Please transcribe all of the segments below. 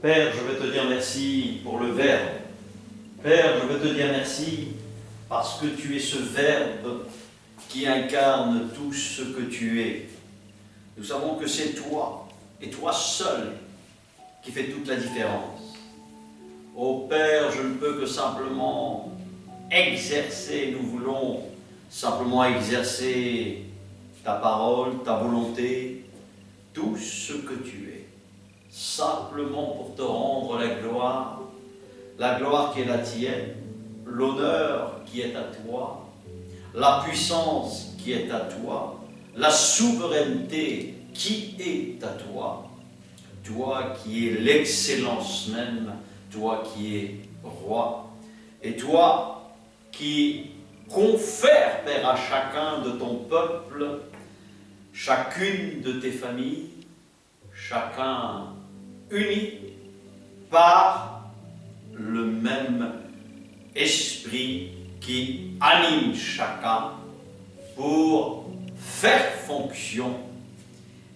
Père, je veux te dire merci pour le Verbe. Père, je veux te dire merci parce que tu es ce Verbe qui incarne tout ce que tu es. Nous savons que c'est toi, et toi seul, qui fait toute la différence. Ô Père, je ne peux que simplement exercer, nous voulons simplement exercer ta parole, ta volonté, tout ce que tu es, simplement pour te rendre la gloire qui est la tienne, l'honneur qui est à toi, la puissance qui est à toi, la souveraineté qui est à toi, toi qui es l'excellence même, toi qui es roi, et toi qui confères, Père, à chacun de ton peuple, chacune de tes familles, chacun uni par le même esprit qui anime chacun pour faire fonction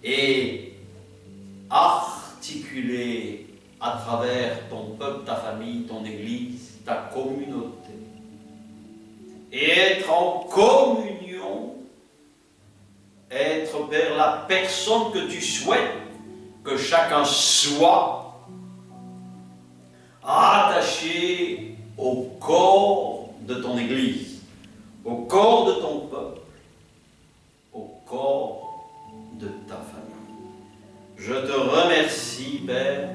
et articuler à travers ton peuple, ta famille, ton église, ta communauté, et être en communion, être, Père, la personne que tu souhaites que chacun soit, attaché au corps de ton église, au corps de ton peuple, au corps de ta famille. Je te remercie, Père,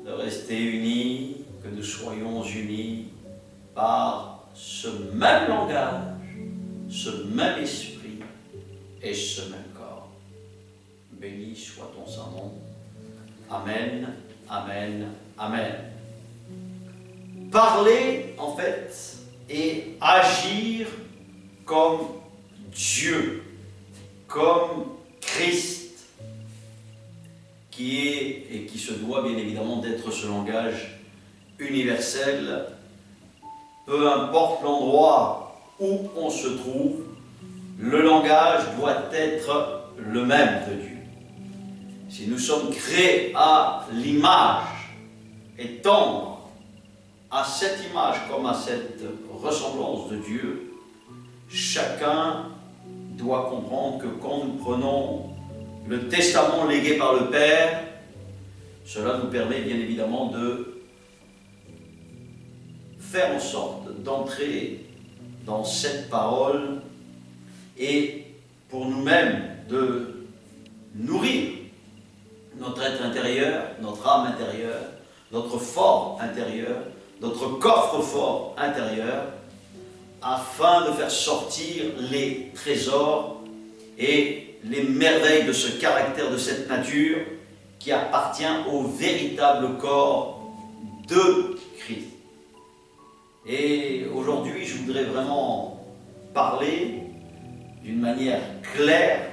de rester unis, que nous soyons unis par ce même langage, ce même esprit et ce même corps. Béni soit ton saint nom. Amen, amen, amen. Parler, en fait, et agir comme Dieu, comme Christ, qui est et qui se doit bien évidemment d'être ce langage universel. Peu importe l'endroit où on se trouve, le langage doit être le même de Dieu. Si nous sommes créés à l'image et tendre à cette image comme à cette ressemblance de Dieu, chacun doit comprendre que quand nous prenons le testament légué par le Père, cela nous permet bien évidemment de faire en sorte d'entrer dans cette parole et pour nous-mêmes de nourrir notre être intérieur, notre âme intérieure, notre fort intérieur, notre coffre-fort intérieur, afin de faire sortir les trésors et les merveilles de ce caractère, de cette nature qui appartient au véritable corps de Christ. Et aujourd'hui, je voudrais vraiment parler d'une manière claire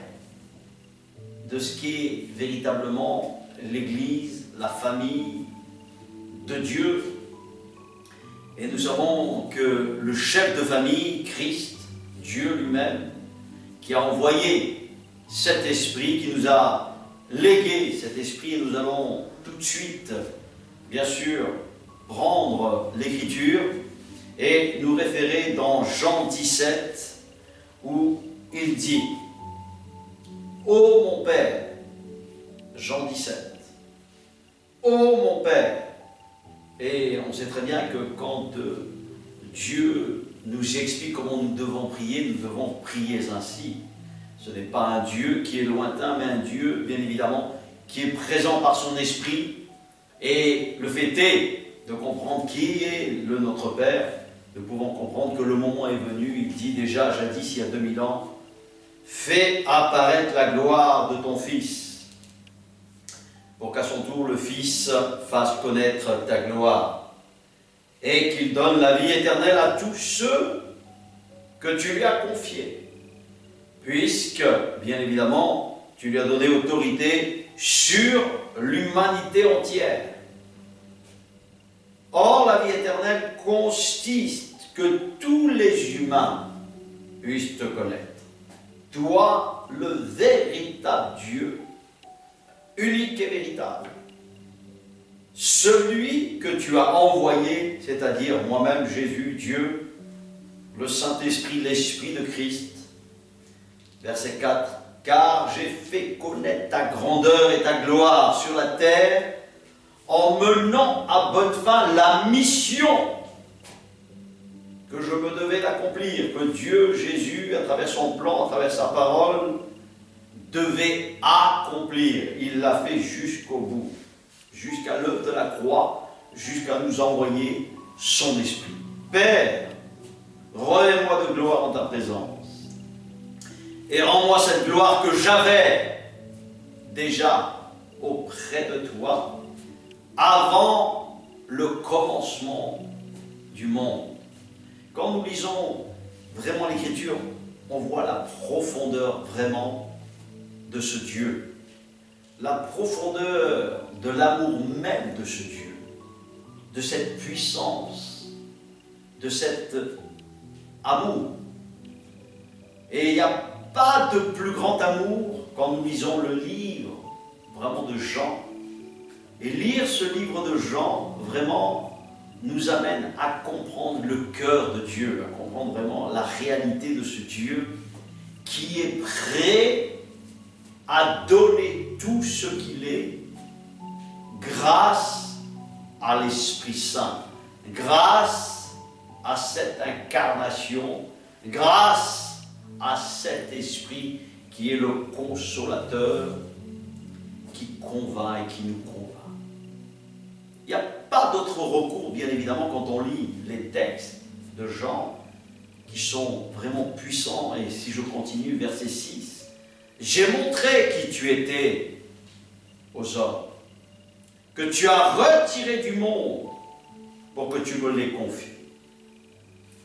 de ce qu'est véritablement l'Église, la famille de Dieu. Et nous savons que le chef de famille, Christ, Dieu lui-même, qui a envoyé cet esprit, qui nous a légué cet esprit, et nous allons tout de suite, bien sûr, prendre l'Écriture et nous référer dans Jean 17, où il dit « Ô mon Père », Jean 17, « Ô mon Père », et on sait très bien que quand Dieu nous explique comment nous devons prier ainsi. Ce n'est pas un Dieu qui est lointain, mais un Dieu, bien évidemment, qui est présent par son esprit. Et le fait est de comprendre qui est notre Père. Nous pouvons comprendre que le moment est venu, il dit déjà jadis, il y a 2000 ans, « Fais apparaître la gloire de ton Fils, pour qu'à son tour le Fils fasse connaître ta gloire, et qu'il donne la vie éternelle à tous ceux que tu lui as confiés, puisque, bien évidemment, tu lui as donné autorité sur l'humanité entière. Or, la vie éternelle consiste que tous les humains puissent te connaître, toi, le véritable Dieu, unique et véritable, celui que tu as envoyé, c'est-à-dire moi-même, Jésus, Dieu, le Saint-Esprit, l'Esprit de Christ. Verset 4. Car j'ai fait connaître ta grandeur et ta gloire sur la terre, en menant à bonne fin la mission que je me devais d'accomplir, que Dieu, Jésus, à travers son plan, à travers sa parole, devait accomplir. Il l'a fait jusqu'au bout, jusqu'à l'œuvre de la croix, jusqu'à nous envoyer son Esprit. Père, revêt-moi de gloire en ta présence, et rends-moi cette gloire que j'avais déjà auprès de toi, avant le commencement du monde. Quand nous lisons vraiment l'Écriture, on voit la profondeur vraiment de ce Dieu, la profondeur de l'amour même de ce Dieu, de cette puissance, de cet amour. Et il n'y a pas de plus grand amour quand nous lisons le livre vraiment de Jean. Et lire ce livre de Jean, vraiment, nous amène à comprendre le cœur de Dieu, à comprendre vraiment la réalité de ce Dieu qui est prêt à donner tout ce qu'il est grâce à l'Esprit Saint, grâce à cette incarnation, grâce à cet Esprit qui est le consolateur, qui convainc et qui nous convainc. Il n'y a pas d'autre recours, bien évidemment, quand on lit les textes de Jean, qui sont vraiment puissants. Et si je continue, verset 6, « J'ai montré qui tu étais aux hommes, que tu as retiré du monde pour que tu me les confies.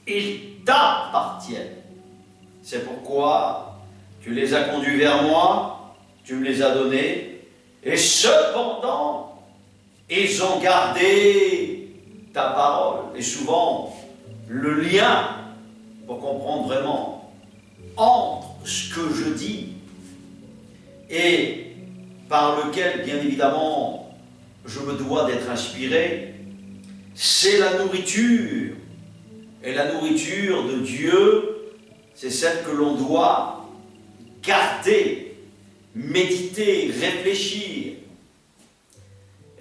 Ils t'appartiennent. C'est pourquoi tu les as conduits vers moi, tu me les as donnés, et cependant, ils ont gardé ta parole. » Et souvent, le lien, pour comprendre vraiment, entre ce que je dis et par lequel, bien évidemment, je me dois d'être inspiré, c'est la nourriture. Et la nourriture de Dieu, c'est celle que l'on doit garder, méditer, réfléchir.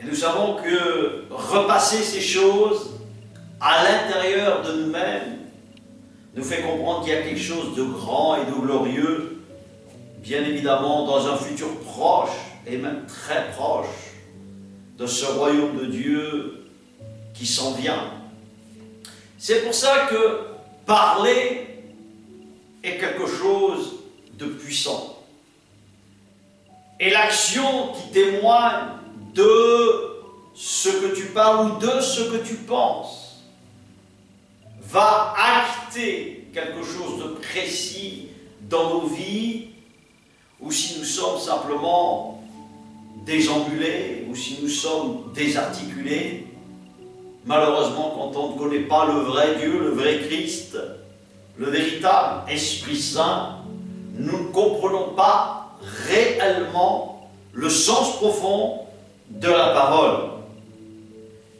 Et nous savons que repasser ces choses à l'intérieur de nous-mêmes nous fait comprendre qu'il y a quelque chose de grand et de glorieux, bien évidemment dans un futur proche et même très proche de ce royaume de Dieu qui s'en vient. C'est pour ça que parler est quelque chose de puissant. Et l'action qui témoigne de ce que tu parles ou de ce que tu penses va acter quelque chose de précis dans nos vies, ou si nous sommes simplement désambulés, ou si nous sommes désarticulés. Malheureusement, quand on ne connaît pas le vrai Dieu, le vrai Christ, le véritable Esprit Saint, nous ne comprenons pas réellement le sens profond de la parole.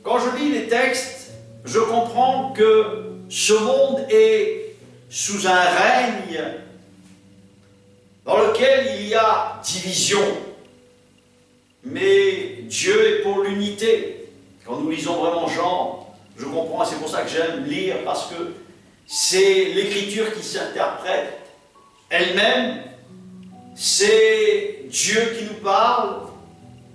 Quand je lis les textes, je comprends que ce monde est sous un règne dans lequel il y a division. Mais Dieu est pour l'unité. Quand nous lisons vraiment Jean, je comprends, et c'est pour ça que j'aime lire, parce que c'est l'Écriture qui s'interprète elle-même, c'est Dieu qui nous parle,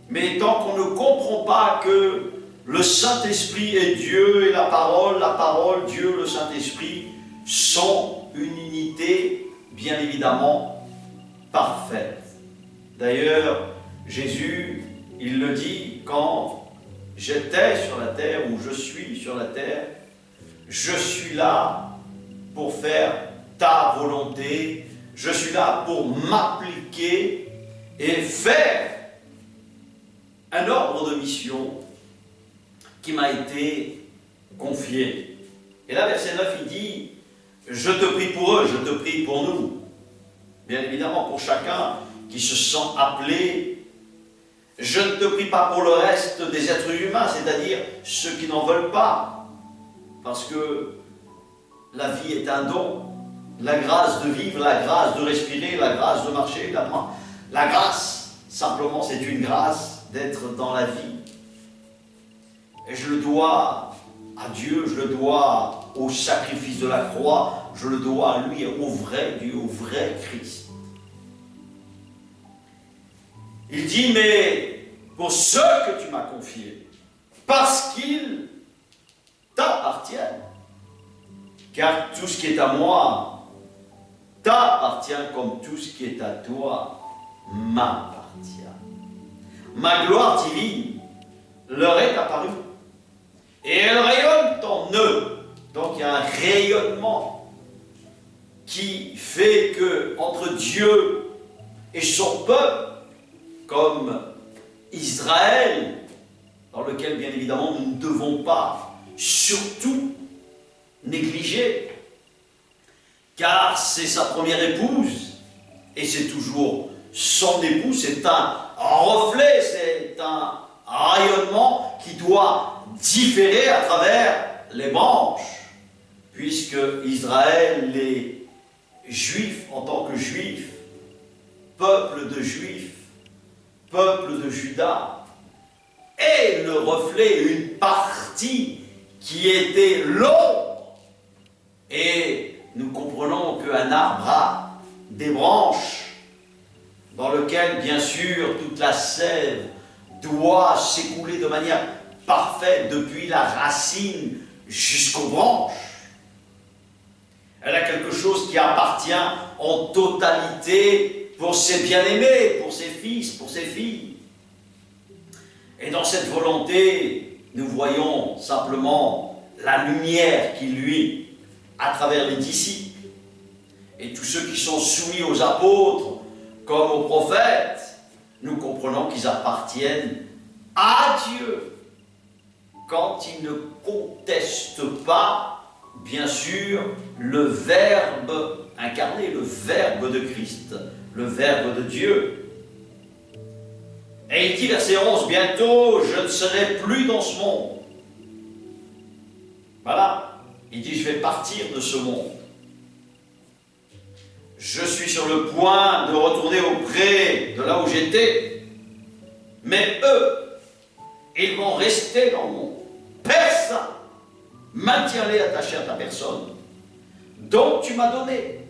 mais tant qu'on ne comprend pas que le Saint-Esprit est Dieu et la parole, Dieu, le Saint-Esprit, sont une unité, bien évidemment, parfaite. D'ailleurs, Jésus, il le dit, quand j'étais sur la terre, ou je suis sur la terre, je suis là pour faire ta volonté, je suis là pour m'appliquer et faire un ordre de mission qui m'a été confié. Et là, verset 9, il dit, je te prie pour eux, je te prie pour nous. Bien évidemment, pour chacun qui se sent appelé Je ne te prie pas pour le reste des êtres humains, c'est-à-dire ceux qui n'en veulent pas, parce que la vie est un don. La grâce de vivre, la grâce de respirer, la grâce de marcher, la grâce, simplement, c'est une grâce d'être dans la vie. Et je le dois à Dieu, je le dois au sacrifice de la croix, je le dois à lui, au vrai Dieu, au vrai Christ. Il dit, mais pour ceux que tu m'as confiés, parce qu'ils t'appartiennent, car tout ce qui est à moi t'appartient comme tout ce qui est à toi m'appartient. Ma gloire divine leur est apparue et elle rayonne en eux. Donc il y a un rayonnement qui fait que entre Dieu et son peuple, comme Israël, dans lequel bien évidemment nous ne devons pas surtout négliger, car c'est sa première épouse, et c'est toujours son époux, c'est un reflet, c'est un rayonnement qui doit différer à travers les branches, puisque Israël, les Juifs en tant que Juifs, peuple de Juifs, peuple de Juda, est le reflet, une partie qui était l'ombre. Et nous comprenons qu'un arbre a des branches dans lesquelles, bien sûr, toute la sève doit s'écouler de manière parfaite depuis la racine jusqu'aux branches. Elle a quelque chose qui appartient en totalité pour ses bien-aimés, pour ses fils, pour ses filles. Et dans cette volonté, nous voyons simplement la lumière qui luit à travers les disciples et tous ceux qui sont soumis aux apôtres comme aux prophètes. Nous comprenons qu'ils appartiennent à Dieu quand ils ne contestent pas, bien sûr, le Verbe incarné, le Verbe de Christ, le Verbe de Dieu. Et il dit, verset 11, « Bientôt, je ne serai plus dans ce monde. » Voilà, il dit, « Je vais partir de ce monde. Je suis sur le point de retourner auprès de là où j'étais. Mais eux, ils vont rester dans le monde. Personne. Maintiens-les attachés à ta personne. Donc tu m'as donné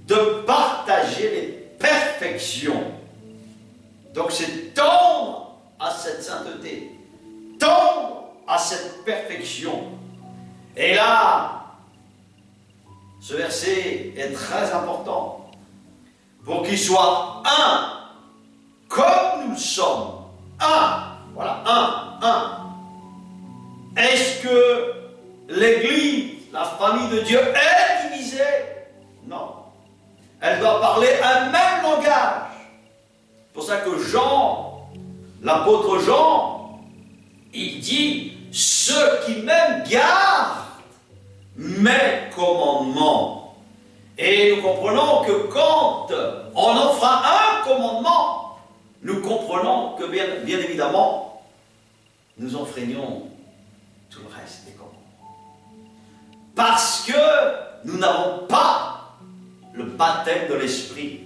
de partager les perfections. » Donc c'est tendre à cette sainteté, tendre à cette perfection. Et là, ce verset est très important pour qu'il soit un, comme nous le sommes. Un, voilà, un. Est-ce que l'Église, la famille de Dieu, est divisée? Non. Elle doit parler un même langage. C'est pour ça que Jean, l'apôtre Jean, il dit, ceux qui m'aiment gardent mes commandements. Et nous comprenons que quand on offre un commandement, nous comprenons que bien évidemment, nous enfreignons tout le reste des commandements. Parce que nous n'avons pas le baptême de l'Esprit.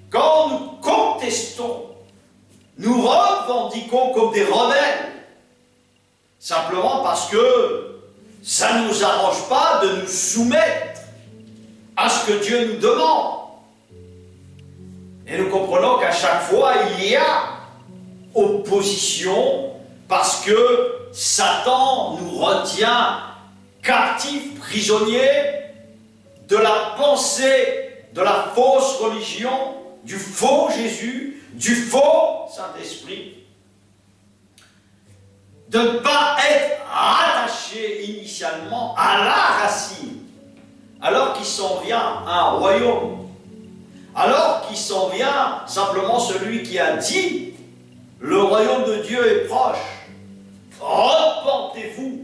Quand nous contestons, nous revendiquons comme des rebelles, simplement parce que ça ne nous arrange pas de nous soumettre à ce que Dieu nous demande. Et nous comprenons qu'à chaque fois, il y a opposition parce que Satan nous retient captifs, prisonniers de la pensée, de la fausse religion, du faux Jésus, du faux Saint-Esprit. De ne pas être rattaché initialement à la racine, alors qu'il s'en vient un royaume, alors qu'il s'en vient simplement celui qui a dit « Le royaume de Dieu est proche, repentez-vous ».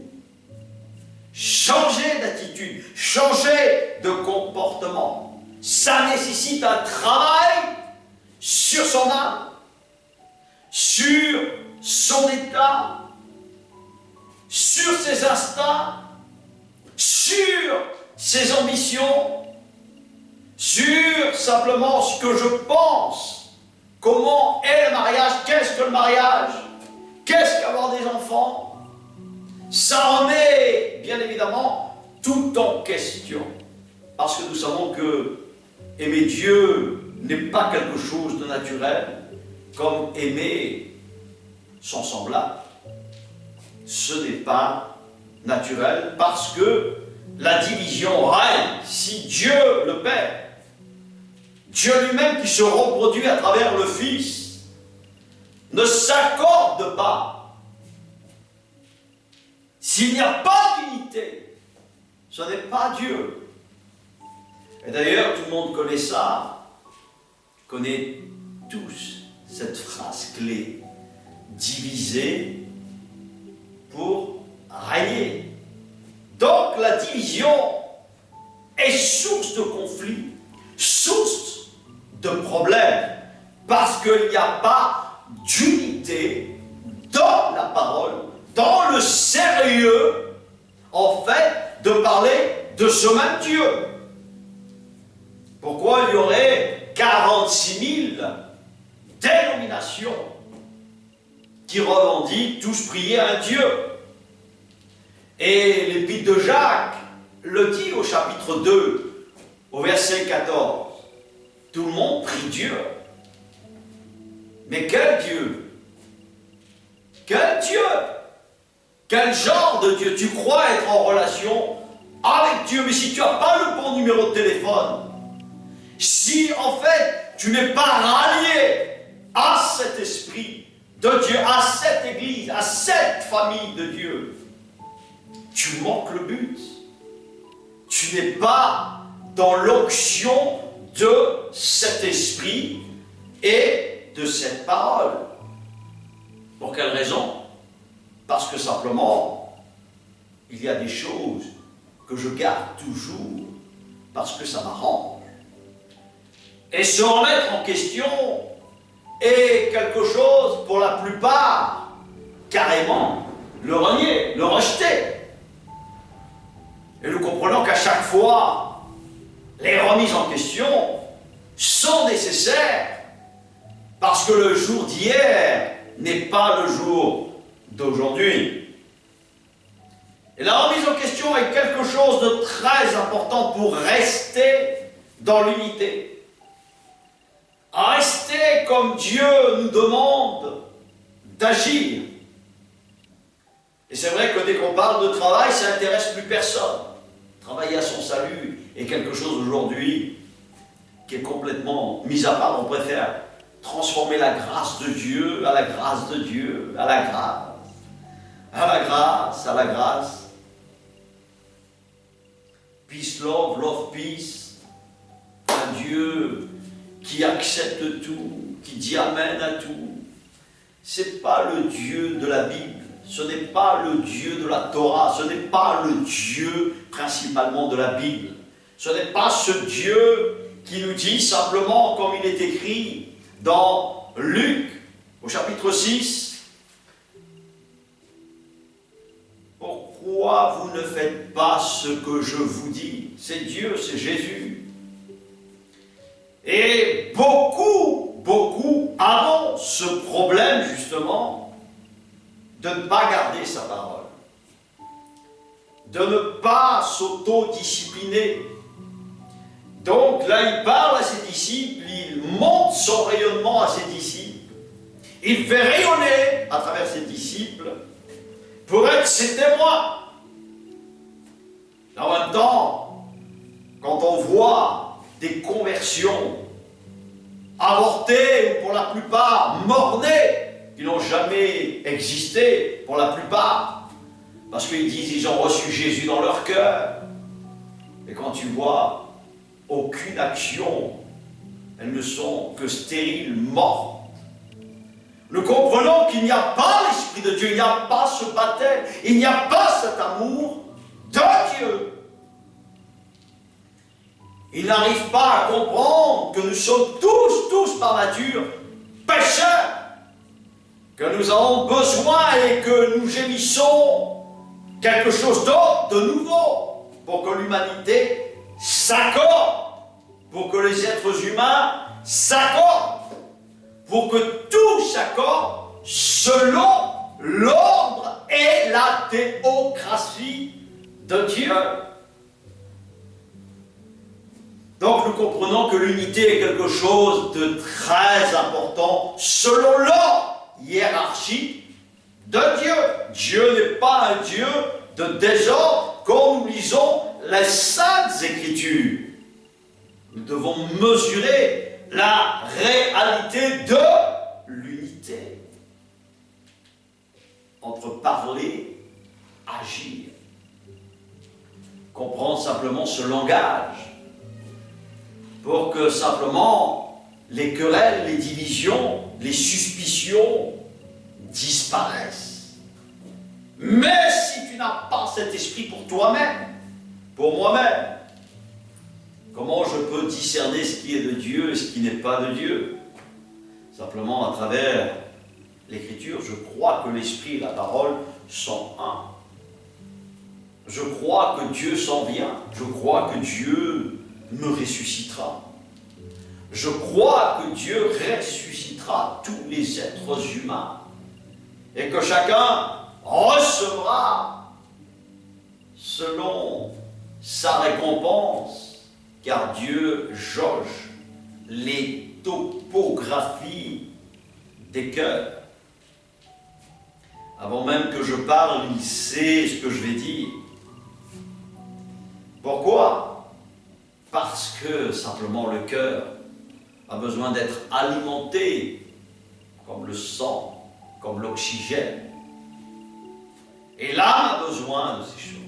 Changez d'attitude, changez de comportement. Ça nécessite un travail sur son âme, sur son état, sur ses instincts, sur ses ambitions, sur simplement ce que je pense, comment est le mariage, qu'est-ce que le mariage, qu'est-ce qu'avoir des enfants. Ça remet bien évidemment tout en question, parce que nous savons que aimer Dieu n'est pas quelque chose de naturel, comme aimer son semblable. Ce n'est pas naturel, parce que la division règne. Si Dieu, le Père, Dieu lui-même qui se reproduit à travers le Fils, ne s'accorde pas, s'il n'y a pas d'unité, ce n'est pas Dieu. Et d'ailleurs, tout le monde connaît ça, connaît tous cette phrase clé, diviser pour régner. Donc la division est source de conflit, source de problèmes, parce qu'il n'y a pas d'unité dans la parole, dans le sérieux, en fait, de parler de ce même Dieu. Pourquoi il y aurait 46 000 dénominations qui revendiquent tous prier à un Dieu? Et l'épître de Jacques le dit au chapitre 2, au verset 14. Tout le monde prie Dieu. Mais quel Dieu? Quel Dieu? Quel genre de Dieu? Tu crois être en relation avec Dieu, mais si tu n'as pas le bon numéro de téléphone, si en fait tu n'es pas rallié à cet esprit de Dieu, à cette église, à cette famille de Dieu, tu manques le but. Tu n'es pas dans l'onction de cet esprit et de cette parole. Pour quelle raison? Parce que simplement, il y a des choses que je garde toujours parce que ça m'arrange. Et se remettre en question est quelque chose, pour la plupart, carrément, le renier, le rejeter. Et nous comprenons qu'à chaque fois, les remises en question sont nécessaires, parce que le jour d'hier n'est pas le jour d'aujourd'hui. Et la remise en question est quelque chose de très important pour rester dans l'unité. Rester comme Dieu nous demande d'agir. Et c'est vrai que dès qu'on parle de travail, ça n'intéresse plus personne. Travailler à son salut est quelque chose aujourd'hui qui est complètement mis à part. On préfère transformer la grâce de Dieu à la grâce de Dieu, à la grâce, à la grâce, à la grâce. Peace, love, love, peace. Un Dieu qui accepte tout, qui dit amen à tout. Ce n'est pas le Dieu de la Bible. Ce n'est pas le Dieu de la Torah, ce n'est pas le Dieu principalement de la Bible. Ce n'est pas ce Dieu qui nous dit simplement, comme il est écrit dans Luc, au chapitre 6, « Pourquoi vous ne faites pas ce que je vous dis ?» C'est Dieu, c'est Jésus. Et beaucoup avons ce problème justement de ne pas garder sa parole, de ne pas s'auto-discipliner. Donc là, il parle à ses disciples, il montre son rayonnement à ses disciples, il fait rayonner à travers ses disciples pour être ses témoins. En même temps, quand on voit des conversions avortées ou pour la plupart mort-nées, qui n'ont jamais existé, pour la plupart, parce qu'ils disent qu'ils ont reçu Jésus dans leur cœur. Et quand tu vois aucune action, elles ne sont que stériles, mortes. Nous comprenons qu'il n'y a pas l'Esprit de Dieu, il n'y a pas ce baptême, il n'y a pas cet amour de Dieu. Ils n'arrivent pas à comprendre que nous sommes tous par nature pécheurs. que nous avons besoin et que nous gémissons quelque chose d'autre, de nouveau, pour que l'humanité s'accorde, pour que les êtres humains s'accordent, pour que tout s'accorde selon l'ordre et la théocratie de Dieu. Donc nous comprenons que l'unité est quelque chose de très important selon l'ordre hiérarchique de Dieu. Dieu n'est pas un Dieu de désordre quand nous lisons les Saintes Écritures. Nous devons mesurer la réalité de l'unité entre parler, agir, comprendre simplement ce langage pour que simplement les querelles, les divisions, les suspicions disparaissent. Mais si tu n'as pas cet esprit pour toi-même, pour moi-même, comment je peux discerner ce qui est de Dieu et ce qui n'est pas de Dieu? Simplement à travers l'Écriture, je crois que l'Esprit et la parole sont un. Je crois que Dieu s'en vient. Je crois que Dieu me ressuscitera. Je crois que Dieu ressuscitera tous les êtres humains et que chacun recevra selon sa récompense, car Dieu jauge les topographies des cœurs. Avant même que je parle, il sait ce que je vais dire. Pourquoi? Parce que simplement le cœur a besoin d'être alimenté comme le sang, comme l'oxygène. Et l'âme a besoin de ces choses.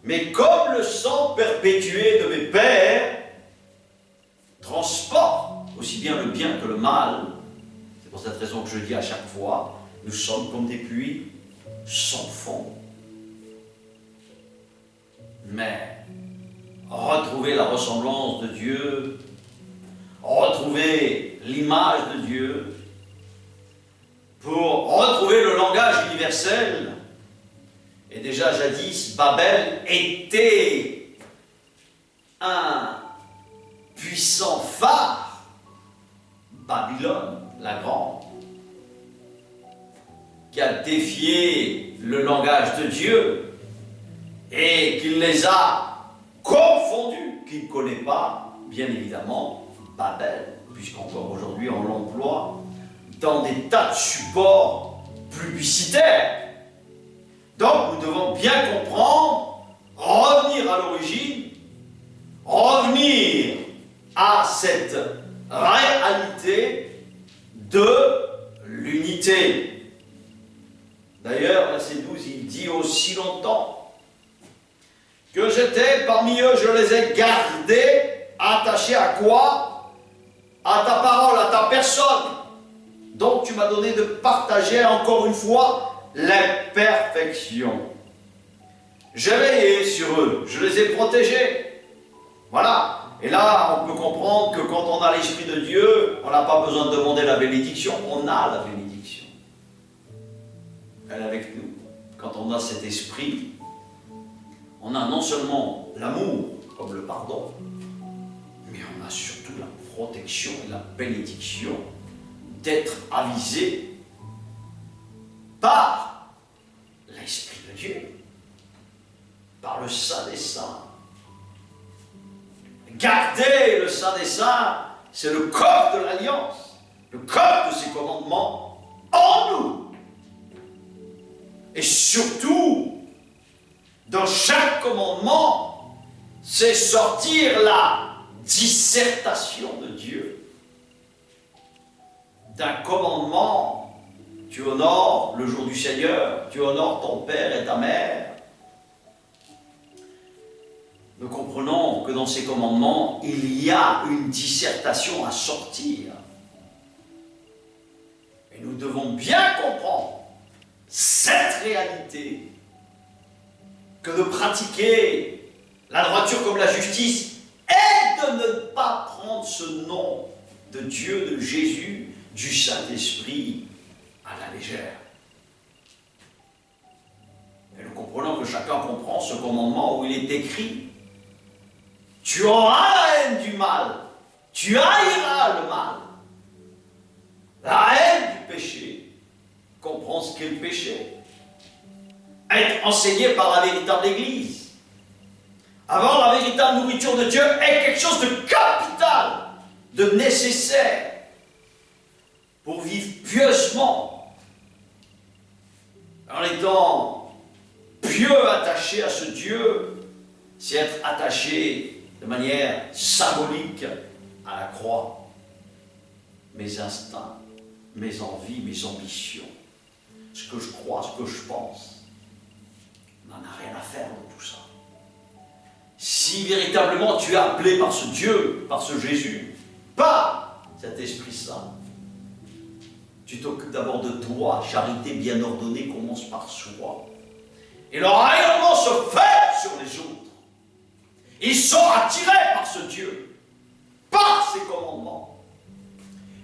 Mais comme le sang perpétué de mes pères transporte aussi bien le bien que le mal, c'est pour cette raison que je dis à chaque fois, nous sommes comme des puits sans fond. Mais retrouver la ressemblance de Dieu, retrouver l'image de Dieu, pour retrouver le langage universel. Et déjà jadis, Babel était un puissant phare, Babylone, la grande, qui a défié le langage de Dieu et qui les a confondus, qui ne connaît pas, bien évidemment, Babel, puisqu'encore aujourd'hui on l'emploie dans des tas de supports publicitaires. Donc nous devons bien comprendre, revenir à l'origine, revenir à cette réalité de l'unité. D'ailleurs, verset 12, il dit aussi longtemps que j'étais parmi eux, je les ai gardés, attachés à quoi? À ta parole, à ta personne. Donc tu m'as donné de partager encore une fois l'imperfection. J'ai veillé sur eux, je les ai protégés. Voilà. Et là, on peut comprendre que quand on a l'Esprit de Dieu, on n'a pas besoin de demander la bénédiction, on a la bénédiction. Elle est avec nous. Quand on a cet esprit, on a non seulement l'amour, comme le pardon, mais on a surtout la protection et la bénédiction d'être avisé par l'Esprit de Dieu, par le Saint des Saints. Garder le Saint des Saints, c'est le corps de l'Alliance, le corps de ses commandements en nous. Et surtout, dans chaque commandement, c'est sortir la dissertation de Dieu. D'un commandement, tu honores le jour du Seigneur, tu honores ton père et ta mère. Nous comprenons que dans ces commandements, il y a une dissertation à sortir. Et nous devons bien comprendre cette réalité que de pratiquer la droiture comme la justice et de ne pas prendre ce nom de Dieu, de Jésus, du Saint-Esprit à la légère. Et nous comprenons que chacun comprend ce commandement où il est écrit: tu auras la haine du mal, tu haïras le mal. La haine du péché, comprendre ce qu'est le péché, être enseigné par la véritable Église, avoir la véritable nourriture de Dieu est quelque chose de capital, de nécessaire pour vivre pieusement, en étant pieux, attaché à ce Dieu, c'est être attaché de manière symbolique à la croix. Mes instincts, mes envies, mes ambitions, ce que je crois, ce que je pense, n'en a rien à faire de tout ça. Si véritablement tu es appelé par ce Dieu, par ce Jésus, par cet Esprit Saint, tu t'occupes d'abord de toi. Charité bien ordonnée commence par soi. Et leur rayonnement se fait sur les autres. Ils sont attirés par ce Dieu, par ses commandements.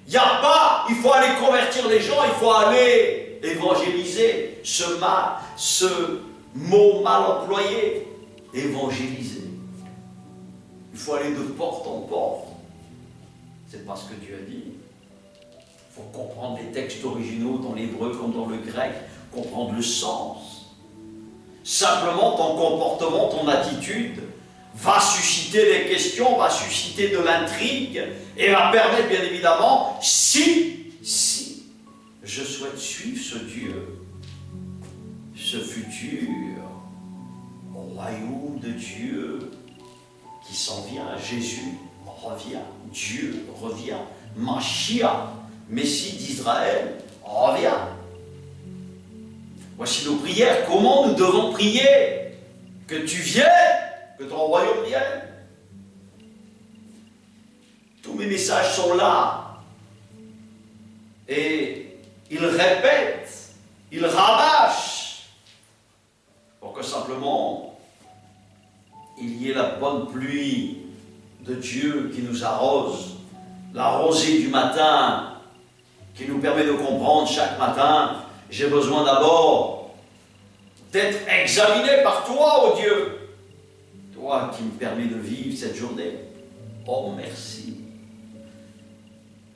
Il n'y a pas, il faut aller convertir les gens, il faut aller évangéliser. Ce mot mal employé, évangéliser. Il faut aller de porte en porte. C'est pas ce que Dieu a dit. Il faut comprendre les textes originaux dans l'hébreu comme dans le grec, comprendre le sens. Simplement, ton comportement, ton attitude va susciter des questions, va susciter de l'intrigue et va permettre, bien évidemment, si je souhaite suivre ce Dieu, ce futur royaume de Dieu qui s'en vient, Jésus revient, Dieu revient, Mashiach, Messie d'Israël, revient. Voici nos prières. Comment nous devons prier? Que tu viennes, que ton royaume vienne. Tous mes messages sont là. Et ils répètent, ils rabâchent, pour que simplement il y ait la bonne pluie de Dieu qui nous arrose, la rosée du matin qui nous permet de comprendre chaque matin. J'ai besoin d'abord d'être examiné par toi, ô Dieu. Toi qui me permets de vivre cette journée. Oh, merci.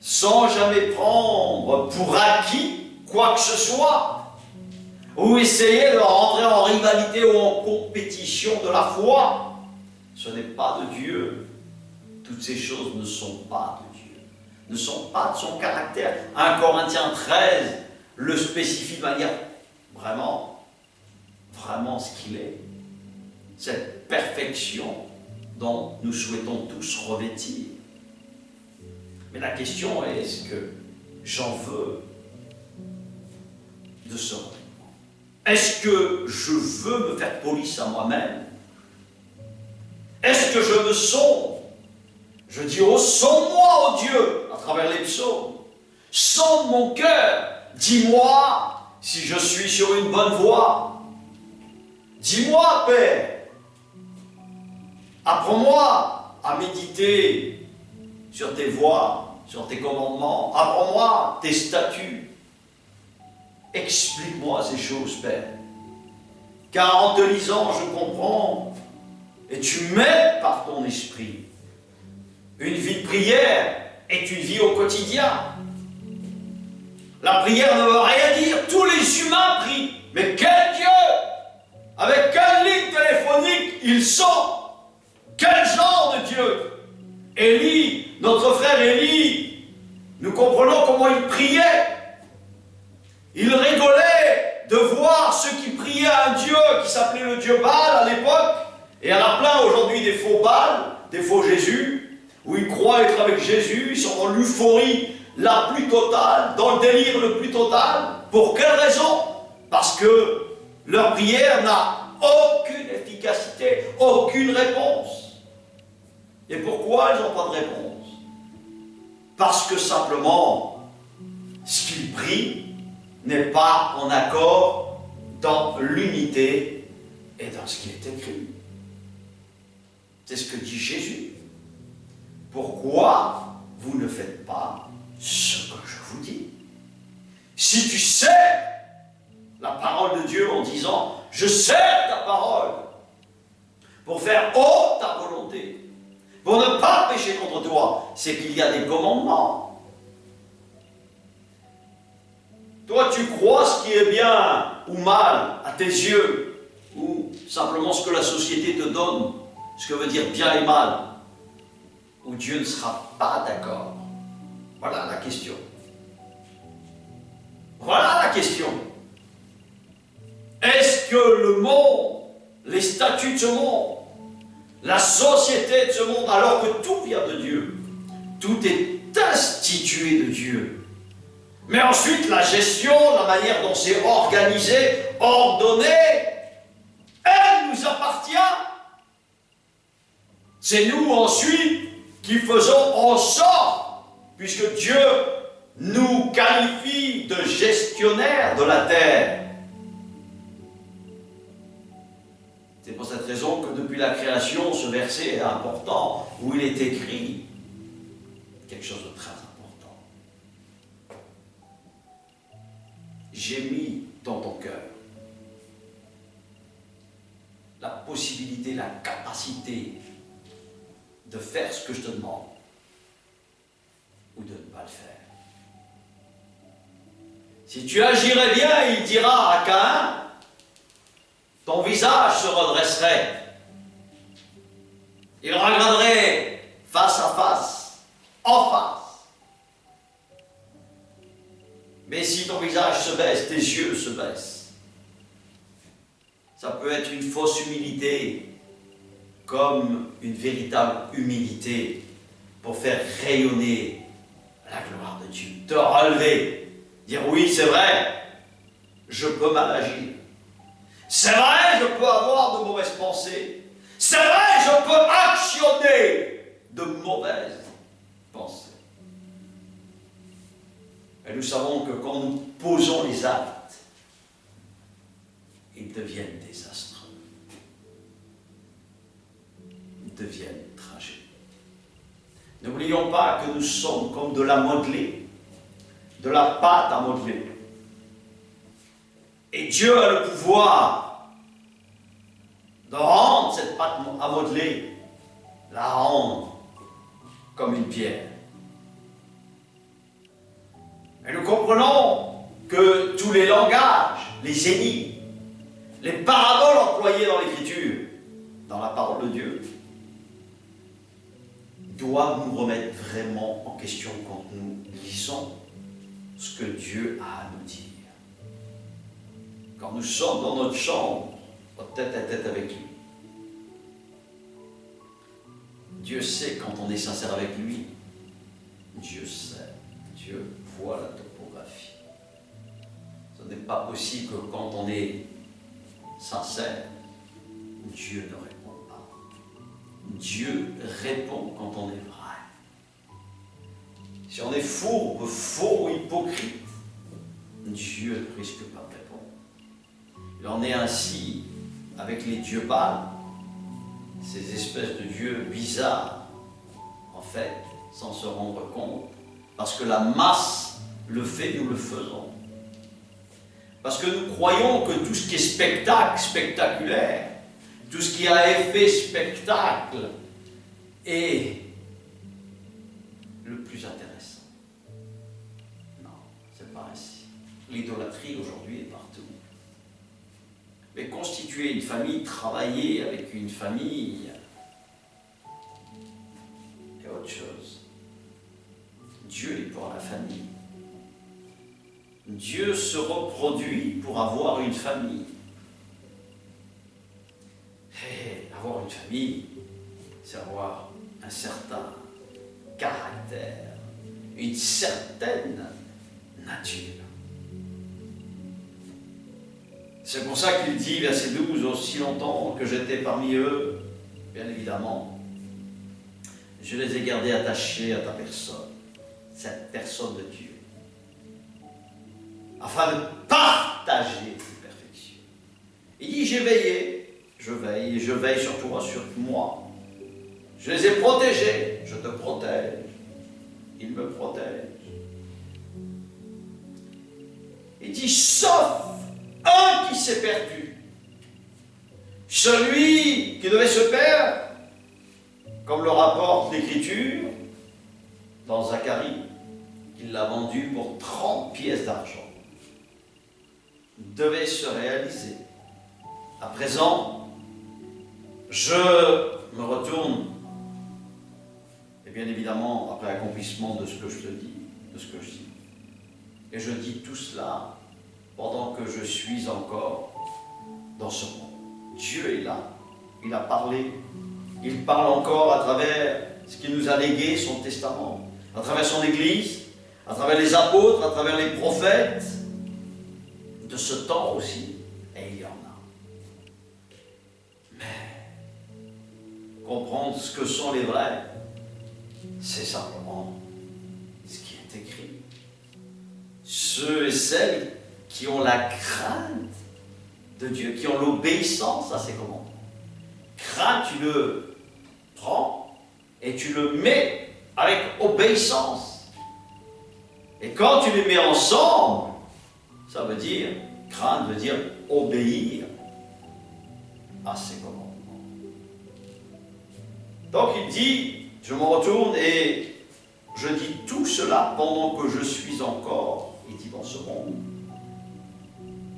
Sans jamais prendre pour acquis quoi que ce soit, ou essayer de rentrer en rivalité ou en compétition de la foi. Ce n'est pas de Dieu. Toutes ces choses ne sont pas de Dieu, ne sont pas de son caractère. 1 Corinthiens 13 le spécifie de manière vraiment ce qu'il est. Cette perfection dont nous souhaitons tous revêtir. Mais la question est, est-ce que j'en veux de ce revêtement? Est-ce que je veux me faire police à moi-même? Est-ce que je me sonde? Je dis, oh, sonde-moi, ô Dieu, à travers les psaumes. Sonde mon cœur. Dis-moi si je suis sur une bonne voie. Dis-moi, Père. Apprends-moi à méditer sur tes voies, sur tes commandements. Apprends-moi tes statuts. Explique-moi ces choses, Père. Car en te lisant, je comprends et tu m'aides par ton esprit. Une vie de prière est une vie au quotidien. La prière ne veut rien dire. Tous les humains prient. Mais quel Dieu! Avec quelle ligne téléphonique ils sont? Quel genre de Dieu? Élie, notre frère Élie, nous comprenons comment il priait. Il rigolait de voir ceux qui priaient à un Dieu qui s'appelait le Dieu Baal à l'époque. Et il y en a plein aujourd'hui des faux Baal, des faux Jésus, où ils croient être avec Jésus, ils sont dans l'euphorie la plus totale, dans le délire le plus total. Pour quelle raison? Parce que leur prière n'a aucune efficacité, aucune réponse. Et pourquoi ils n'ont pas de réponse? Parce que simplement, ce qu'ils prient n'est pas en accord dans l'unité et dans ce qui est écrit. C'est ce que dit Jésus. Pourquoi vous ne faites pas ce que je vous dis. Si tu sais la parole de Dieu en disant « Je sers ta parole » pour faire haute ta volonté, pour ne pas pécher contre toi, c'est qu'il y a des commandements. Toi, tu crois ce qui est bien ou mal à tes yeux, ou simplement ce que la société te donne, ce que veut dire bien et mal, ou Dieu ne sera pas d'accord. Voilà la question. Voilà la question. Est-ce que le monde, les statuts de ce monde, la société de ce monde, alors que tout vient de Dieu, tout est institué de Dieu, mais ensuite la gestion, la manière dont c'est organisé, ordonné, elle nous appartient. C'est nous ensuite qui faisons en sorte, puisque Dieu nous qualifie de gestionnaires de la terre. C'est pour cette raison que depuis la création, ce verset est important, où il est écrit quelque chose de très important. J'ai mis dans ton cœur la possibilité, la capacité de faire ce que je te demande, ou de ne pas le faire. Si tu agirais bien, il dira à Caïn, ton visage se redresserait. Il regarderait face à face, en face. Mais si ton visage se baisse, tes yeux se baissent. Ça peut être une fausse humilité, comme une véritable humilité, pour faire rayonner la gloire de Dieu. Te relever, dire oui, c'est vrai, je peux mal agir. C'est vrai, je peux avoir de mauvaises pensées. C'est vrai, je peux actionner de mauvaises pensées. Et nous savons que quand nous posons les actes, ils deviennent désastreux. Ils deviennent tragiques. N'oublions pas que nous sommes comme de la modelée, de la pâte à modeler. Et Dieu a le pouvoir de rendre cette pâte à modeler, la rendre comme une pierre. Et nous comprenons que tous les langages, les énigmes, les paraboles employées dans l'Écriture, dans la parole de Dieu, doivent nous remettre vraiment en question quand nous lisons ce que Dieu a à nous dire. Quand nous sommes dans notre chambre, tête à tête avec lui. Dieu sait quand on est sincère avec lui. Dieu sait. Dieu voit la topographie. Ce n'est pas possible que quand on est sincère, Dieu ne répond pas. Dieu répond quand on est vrai. Si on est fourbe, faux ou hypocrite, Dieu ne risque pas de répondre. Il en est ainsi avec les dieux pâles, ces espèces de dieux bizarres, en fait, sans se rendre compte, parce que la masse le fait, nous le faisons. Parce que nous croyons que tout ce qui est spectacle, spectaculaire, tout ce qui a effet spectacle est le plus intéressant. Non, c'est pas ainsi. L'idolâtrie aujourd'hui est partout. Mais constituer une famille, travailler avec une famille, est autre chose. Dieu est pour la famille. Dieu se reproduit pour avoir une famille. Et avoir une famille, c'est avoir un certain caractère, une certaine nature. C'est pour ça qu'il dit, verset 12, aussi longtemps que j'étais parmi eux, bien évidemment, je les ai gardés attachés à ta personne, cette personne de Dieu, afin de partager tes perfections. Il dit, j'ai veillé, je veille, et je veille sur toi, sur moi. Je les ai protégés, je te protège, ils me protègent. Il dit, sauf un qui s'est perdu. Celui qui devait se perdre, comme le rapporte l'Écriture, dans Zacharie, il l'a vendu pour 30 pièces d'argent, devait se réaliser. À présent, je me retourne, et bien évidemment, après l'accomplissement de ce que je te dis, de ce que je dis, et je dis tout cela pendant que je suis encore dans ce monde. Dieu est là, il a parlé, il parle encore à travers ce qu'il nous a légué, son testament, à travers son Église, à travers les apôtres, à travers les prophètes, de ce temps aussi, et il y en a. Mais, comprendre ce que sont les vrais, c'est simplement ce qui est écrit. Ceux et celles qui ont la crainte de Dieu, qui ont l'obéissance à ses commandements. Crainte, tu le prends et tu le mets avec obéissance. Et quand tu les mets ensemble, ça veut dire, crainte veut dire obéir à ses commandements. Donc il dit, je me retourne et je dis tout cela pendant que je suis encore, il dit, dans ce monde,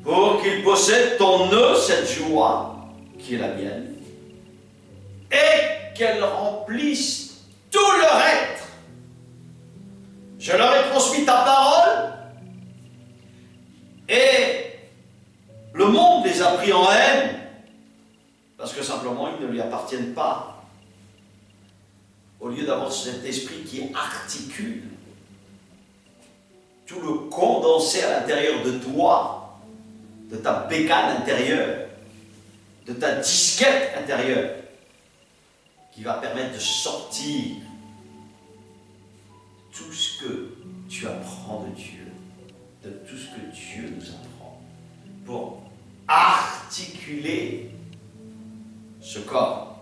pour qu'ils possèdent en eux cette joie qui est la mienne, et qu'elle remplisse tout leur être. Je leur ai transmis ta parole, et le monde les a pris en haine, parce que simplement ils ne lui appartiennent pas. Au lieu d'avoir cet esprit qui articule tout le condensé à l'intérieur de toi, de ta bécane intérieure, de ta disquette intérieure, qui va permettre de sortir tout ce que tu apprends de Dieu, de tout ce que Dieu nous apprend, pour articuler ce corps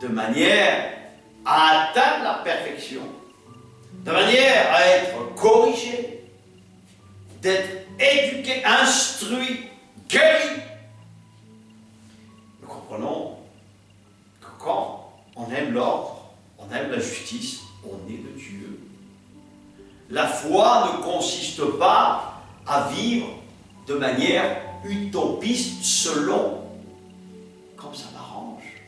de manière à atteindre la perfection, de manière à être corrigé, d'être éduqué, instruit, guéri. Nous comprenons que quand on aime l'ordre, on aime la justice, on est de Dieu. La foi ne consiste pas à vivre de manière utopiste selon comme ça m'arrange,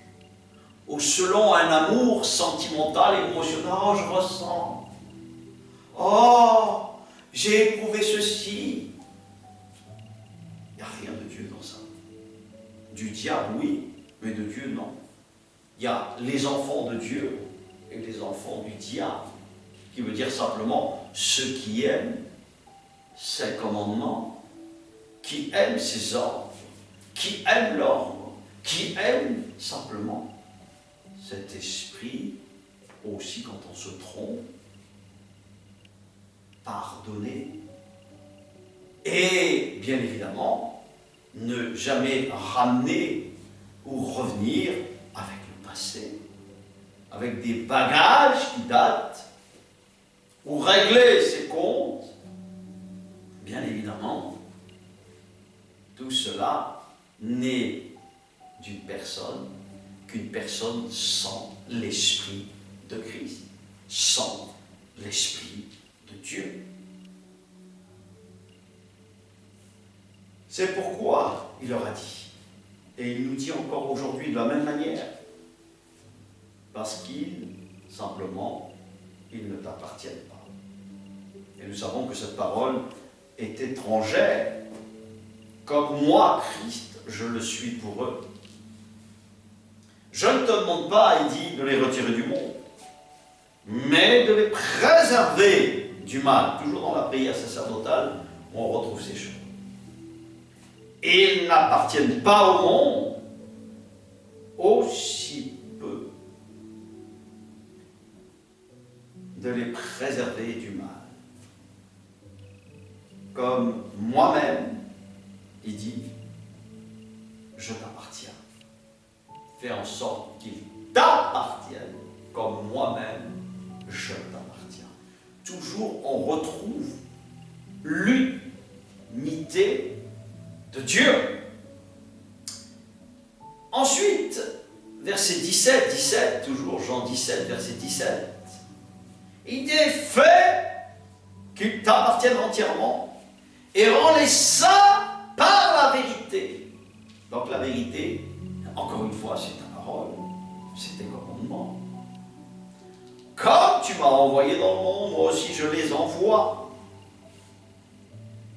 ou selon un amour sentimental, émotionnel. Oh, je ressens. Oh, j'ai éprouvé ceci. Il n'y a rien de Dieu dans ça. Du diable, oui, mais de Dieu, non. Il y a les enfants de Dieu et les enfants du diable, qui veut dire simplement ceux qui aiment ses commandements, qui aiment ses ordres, qui aiment l'ordre, qui aiment simplement cet esprit, aussi quand on se trompe, pardonner, et bien évidemment, ne jamais ramener ou revenir avec le passé, avec des bagages qui datent, ou régler ses comptes. Bien évidemment, tout cela n'est d'une personne qu'une personne sans l'Esprit de Christ, sans l'Esprit de Dieu. C'est pourquoi il leur a dit, et il nous dit encore aujourd'hui de la même manière, parce qu'ils, simplement, ils ne t'appartiennent pas. Et nous savons que cette parole est étrangère, comme moi, Christ, je le suis pour eux. Je ne te demande pas, il dit, de les retirer du monde, mais de les préserver du mal. Toujours dans la prière sacerdotale, on retrouve ces choses. Ils n'appartiennent pas au monde, aussi peu de les préserver du mal. Comme moi-même, il dit, je t'appartiens. Fais en sorte qu'ils t'appartiennent, comme moi-même, je t'appartiens. Toujours on retrouve l'unité l'intimité de Dieu. Ensuite, verset 17, toujours Jean 17, verset 17, il dit, fais qu'ils t'appartiennent entièrement et rends-les saints par la vérité. Donc la vérité, encore une fois, c'est ta parole, c'est tes commandements. Comme tu m'as envoyé dans le monde, moi aussi je les envoie.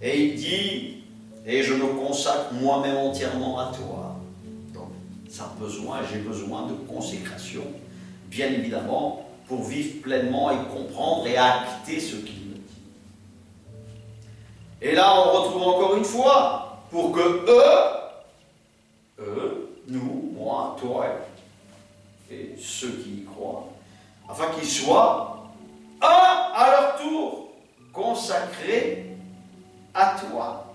Et il dit, et je me consacre moi-même entièrement à toi. Donc, j'ai besoin de consécration, bien évidemment, pour vivre pleinement et comprendre et acter ce qu'il me dit. Et là, on retrouve encore une fois, pour que eux, nous, moi, toi et ceux qui y croient, afin qu'ils soient, à leur tour, consacrés à toi.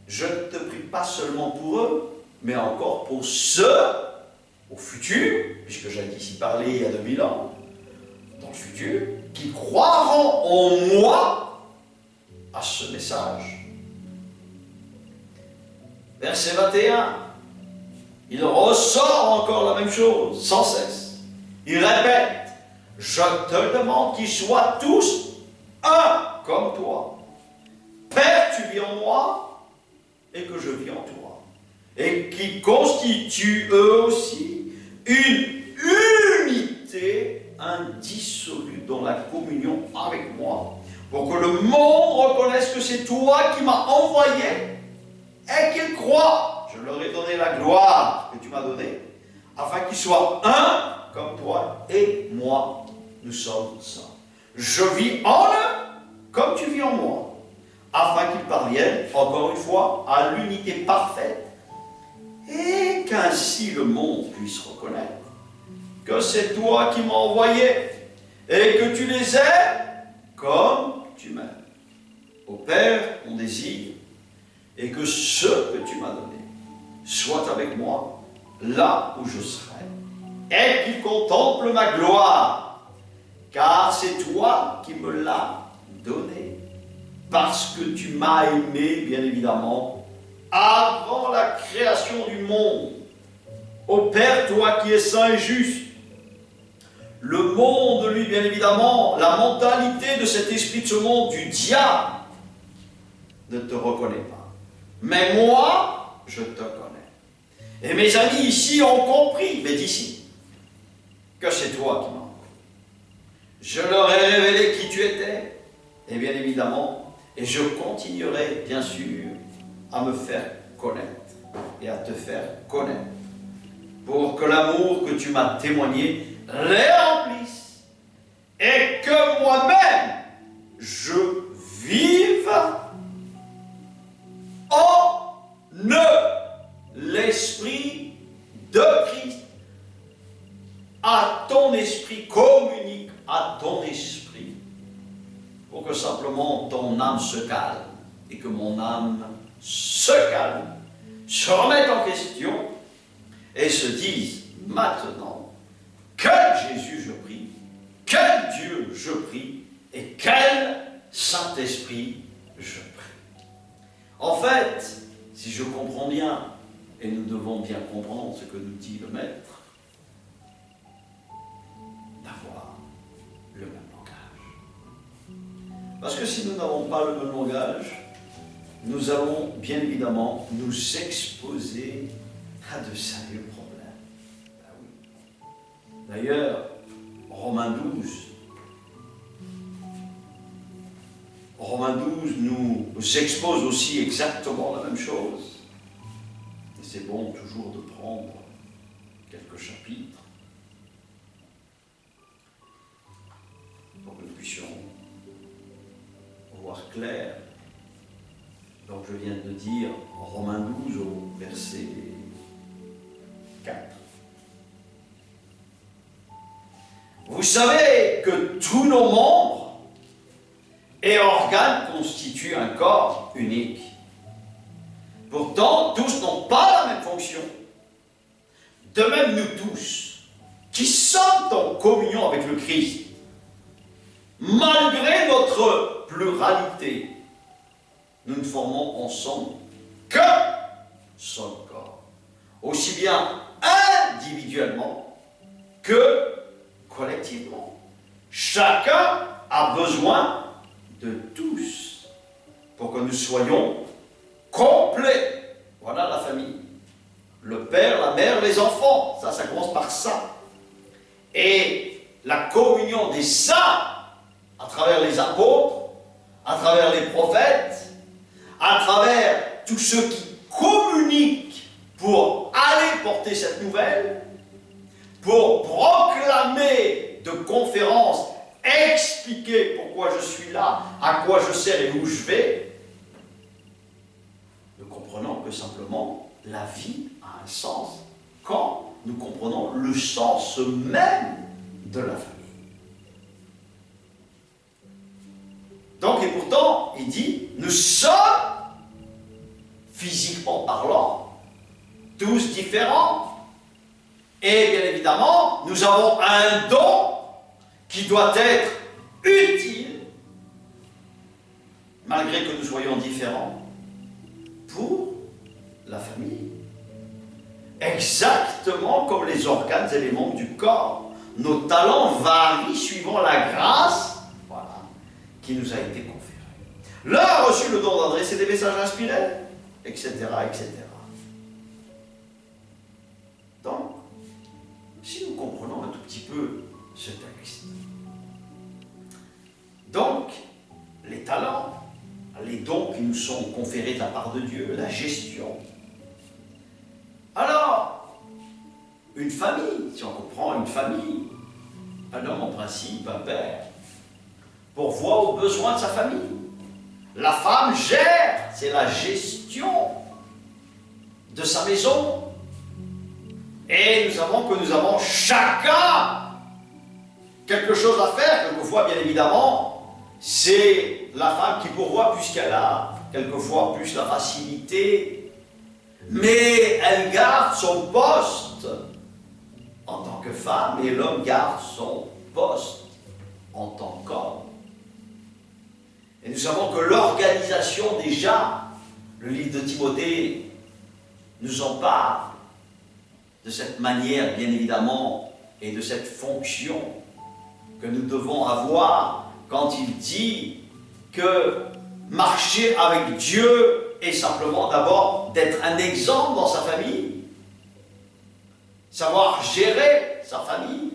Je ne te prie pas seulement pour eux, mais encore pour ceux au futur, puisque j'ai ici parlé il y a 2000 ans, dans le futur, qui croiront en moi à ce message. Verset 21, il ressort encore la même chose, sans cesse. Il répète, je te demande qu'ils soient tous un comme toi. Père, tu vis en moi et que je vis en toi. Et qui constituent eux aussi une unité indissoluble dans la communion avec moi, pour que le monde reconnaisse que c'est toi qui m'as envoyé et qu'ils croient. Je leur ai donné la gloire que tu m'as donnée, afin qu'ils soient un comme toi et moi, nous sommes ça. Je vis en eux comme tu vis en moi, afin qu'ils parviennent, encore une fois, à l'unité parfaite, et qu'ainsi le monde puisse reconnaître que c'est toi qui m'as envoyé et que tu les aimes comme tu m'aimes. Ô Père, on désire, et que ce que tu m'as donné soit avec moi là où je serai, et qu'ils contemplent ma gloire, car c'est toi qui me l'as donné, parce que tu m'as aimé, bien évidemment, avant la création du monde. Ô Père, toi qui es saint et juste, le monde, lui, bien évidemment, la mentalité de cet esprit de ce monde, du diable, ne te reconnaît pas. Mais moi, je te connais. Et mes amis ici ont compris, mais d'ici, que c'est toi qui m'as envoyé. Je leur ai révélé qui tu étais, et bien évidemment, et je continuerai, bien sûr, à me faire connaître et à te faire connaître, pour que l'amour que tu m'as témoigné les remplisse, et que moi-même, je vive en l'esprit de Christ, à ton esprit, communique à ton esprit, pour que simplement ton âme se calme, et que mon âme se calme, se remette en question, et se dise maintenant, quel Jésus je prie, quel Dieu je prie, et quel Saint-Esprit je prie. En fait, si je comprends bien, et nous devons bien comprendre ce que nous dit le Maître, d'avoir le même langage. Parce que si nous n'avons pas le même langage, nous allons bien évidemment nous exposer à de sérieux problèmes. Ben oui. D'ailleurs, Romains 12 nous expose aussi exactement la même chose. Et c'est bon toujours de prendre quelques chapitres pour que nous puissions voir clair. Donc je viens de dire Romains 12 au verset 4. Vous savez que tous nos membres et organes constituent un corps unique. Pourtant, tous n'ont pas la même fonction. De même, nous tous, qui sommes en communion avec le Christ, malgré notre pluralité, nous ne formons ensemble que son corps, aussi bien individuellement que collectivement. Chacun a besoin de tous pour que nous soyons complets. Voilà la famille. Le père, la mère, les enfants. Ça commence par ça. Et la communion des saints, à travers les apôtres, à travers les prophètes, à travers tous ceux qui communiquent pour aller porter cette nouvelle, pour proclamer de conférences, expliquer pourquoi je suis là, à quoi je sers et où je vais, nous comprenons que simplement la vie a un sens quand nous comprenons le sens même de la famille. Donc, et pourtant, il dit, nous sommes, physiquement parlant, tous différents. Et bien évidemment, nous avons un don qui doit être utile, malgré que nous soyons différents, pour la famille. Exactement comme les organes et les membres du corps. Nos talents varient suivant la grâce, voilà, qui nous a été conférée. L'un a reçu le don d'adresser des messages inspirés, etc., etc. Donc, si nous comprenons un tout petit peu ce texte, donc, les talents, les dons qui nous sont conférés de la part de Dieu, la gestion. Alors, une famille, si on comprend une famille, un homme en principe, un père, pourvoit aux besoins de sa famille. La femme gère, c'est la gestion de sa maison. Et nous savons que nous avons chacun quelque chose à faire. Quelquefois, bien évidemment, c'est la femme qui pourvoit puisqu'elle a quelquefois plus la facilité. Mais elle garde son poste en tant que femme et l'homme garde son poste en tant qu'homme. Et nous savons que l'organisation déjà, le livre de Timothée nous en parle de cette manière, bien évidemment, et de cette fonction que nous devons avoir quand il dit que marcher avec Dieu est simplement d'abord d'être un exemple dans sa famille, savoir gérer sa famille.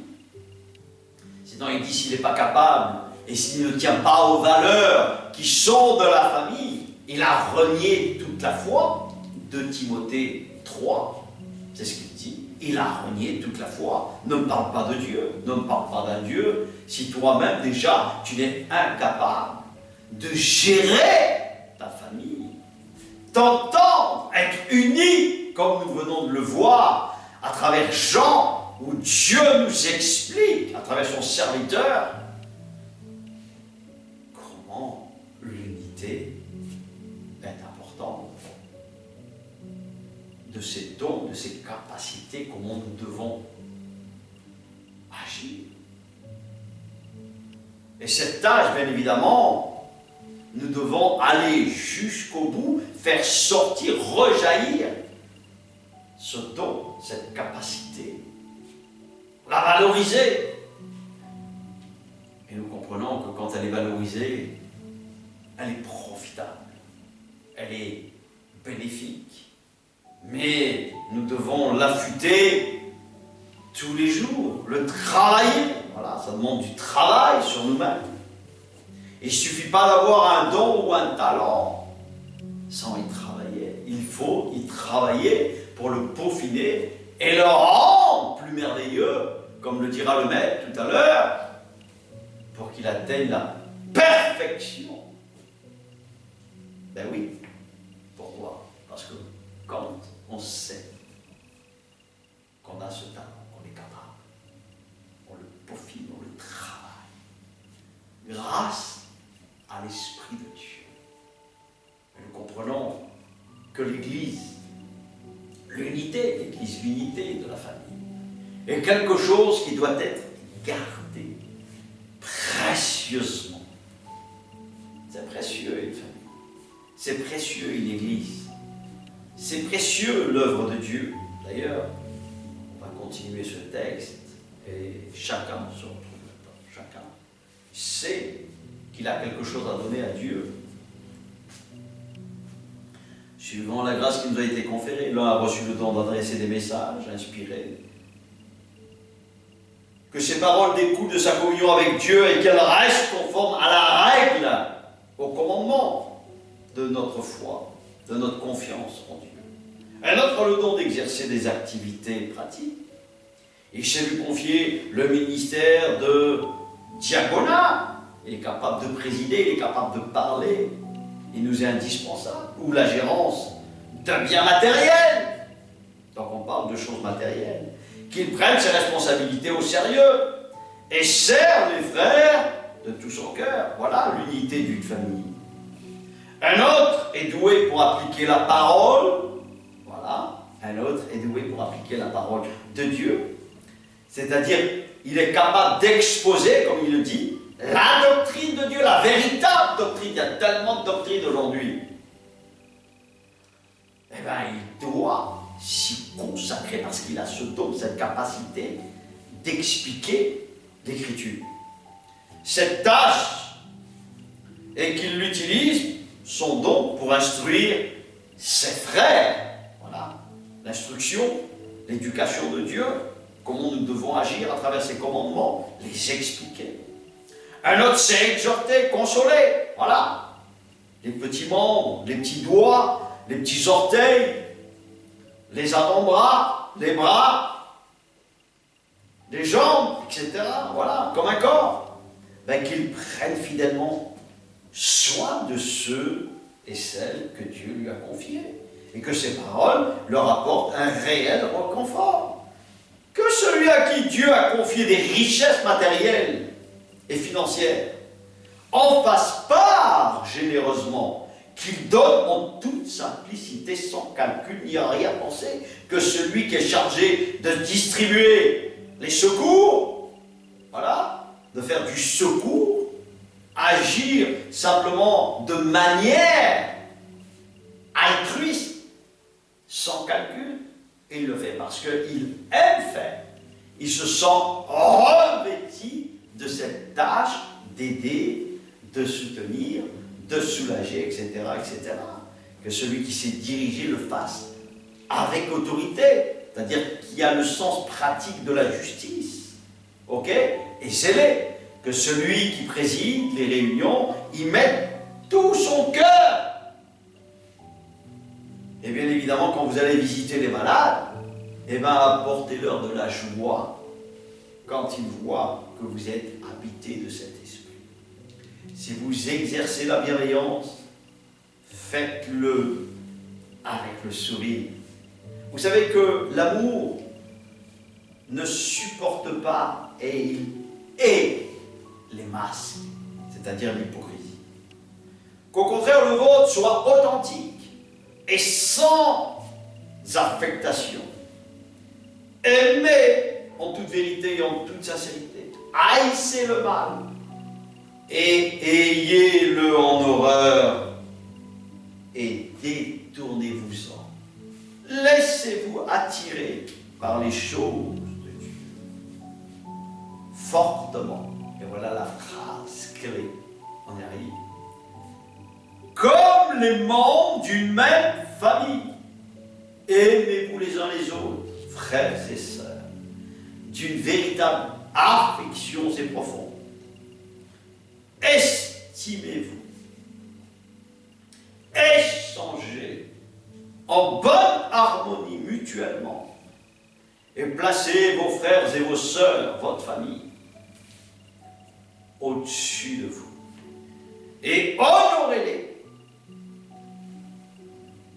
Sinon, il dit s'il n'est pas capable et s'il ne tient pas aux valeurs qui sont de la famille, il a renié toute la foi. De Timothée 3, c'est ce qu'il dit. Il a renié toute la foi. Ne me parle pas de Dieu, ne me parle pas d'un Dieu, si toi-même déjà tu n'es incapable de gérer ta famille, t'entendre, être uni, comme nous venons de le voir à travers Jean, où Dieu nous explique, à travers son serviteur, comment l'unité est importante, de ces dons, de ces capacités, comment nous devons agir. Et cette tâche, bien évidemment, nous devons aller jusqu'au bout, faire sortir, rejaillir ce don, cette capacité, la valoriser. Et nous comprenons que quand elle est valorisée, elle est profitable, elle est bénéfique. Mais nous devons l'affûter tous les jours, le travailler. Voilà, ça demande du travail sur nous-mêmes. Il ne suffit pas d'avoir un don ou un talent sans y travailler. Il faut y travailler pour le peaufiner et le rendre plus merveilleux, comme le dira le maître tout à l'heure, pour qu'il atteigne la perfection. Ben oui. Pourquoi? Parce que quand on sait qu'on a ce talent, qu'on est capable, on le peaufine, on le travaille, grâce à l'Esprit de Dieu. Et nous comprenons que l'Église, l'unité de la famille, est quelque chose qui doit être gardé précieusement. C'est précieux, une famille. C'est précieux une Église. C'est précieux l'œuvre de Dieu. D'ailleurs, on va continuer ce texte et chacun se retrouve là-dedans. Chacun sait qu'il a quelque chose à donner à Dieu. Suivant la grâce qui nous a été conférée, l'un a reçu le don d'adresser des messages inspirés. Que ces paroles découlent de sa communion avec Dieu et qu'elles restent conformes à la règle, au commandement de notre foi, de notre confiance en Dieu. Un autre a le don d'exercer des activités pratiques. Il s'est lui confier le ministère de diaconat. Il est capable de présider, il est capable de parler. Il nous est indispensable. Ou la gérance d'un bien matériel. Donc on parle de choses matérielles. Qu'il prenne ses responsabilités au sérieux et serve les frères de tout son cœur. Voilà l'unité d'une famille. Un autre est doué pour appliquer la parole. Voilà. Un autre est doué pour appliquer la parole de Dieu. C'est-à-dire, il est capable d'exposer, comme il le dit, la doctrine de Dieu, la véritable doctrine. Il y a tellement de doctrines aujourd'hui. Eh bien, il doit s'y consacrer parce qu'il a ce don, cette capacité d'expliquer l'Écriture. Cette tâche, et qu'il l'utilise, son don, pour instruire ses frères. Voilà, l'instruction, l'éducation de Dieu, comment nous devons agir à travers ses commandements, les expliquer. Un autre, c'est exhorter, consoler. Voilà, les petits membres, les petits doigts, les petits orteils, les avant-bras, les bras, les jambes, etc. Voilà, comme un corps. Ben, qu'ils prennent fidèlement soin de ceux et celles que Dieu lui a confiés. Et que ces paroles leur apportent un réel réconfort. Que celui à qui Dieu a confié des richesses matérielles et financières en fasse part généreusement, qu'il donne en toute simplicité, sans calcul ni à rien penser, que celui qui est chargé de distribuer les secours, voilà, de faire du secours, agir simplement de manière altruiste, sans calcul, et il le fait parce qu'il aime faire. Il se sent revêti de cette tâche d'aider, de soutenir, de soulager, etc., etc. Que celui qui sait diriger le fasse avec autorité, c'est-à-dire qui a le sens pratique de la justice, ok, et zélé. Que celui qui préside les réunions y mette tout son cœur. Et bien évidemment, quand vous allez visiter les malades, eh bien apportez-leur de la joie quand ils voient que vous êtes habité de cet esprit. Si vous exercez la bienveillance, faites-le avec le sourire. Vous savez que l'amour ne supporte pas et il hait les masques, c'est-à-dire l'hypocrisie. Qu'au contraire, le vôtre soit authentique et sans affectation. Aimez en toute vérité et en toute sincérité. Haïssez le mal et ayez-le en horreur et détournez-vous-en. Laissez-vous attirer par les choses de Dieu fortement. Et voilà la phrase clé, on y arrive. Comme les membres d'une même famille, aimez-vous les uns les autres, frères et sœurs, d'une véritable affection et profonde. Estimez-vous, échangez en bonne harmonie mutuellement et placez vos frères et vos sœurs, votre famille, au-dessus de vous et honorez-les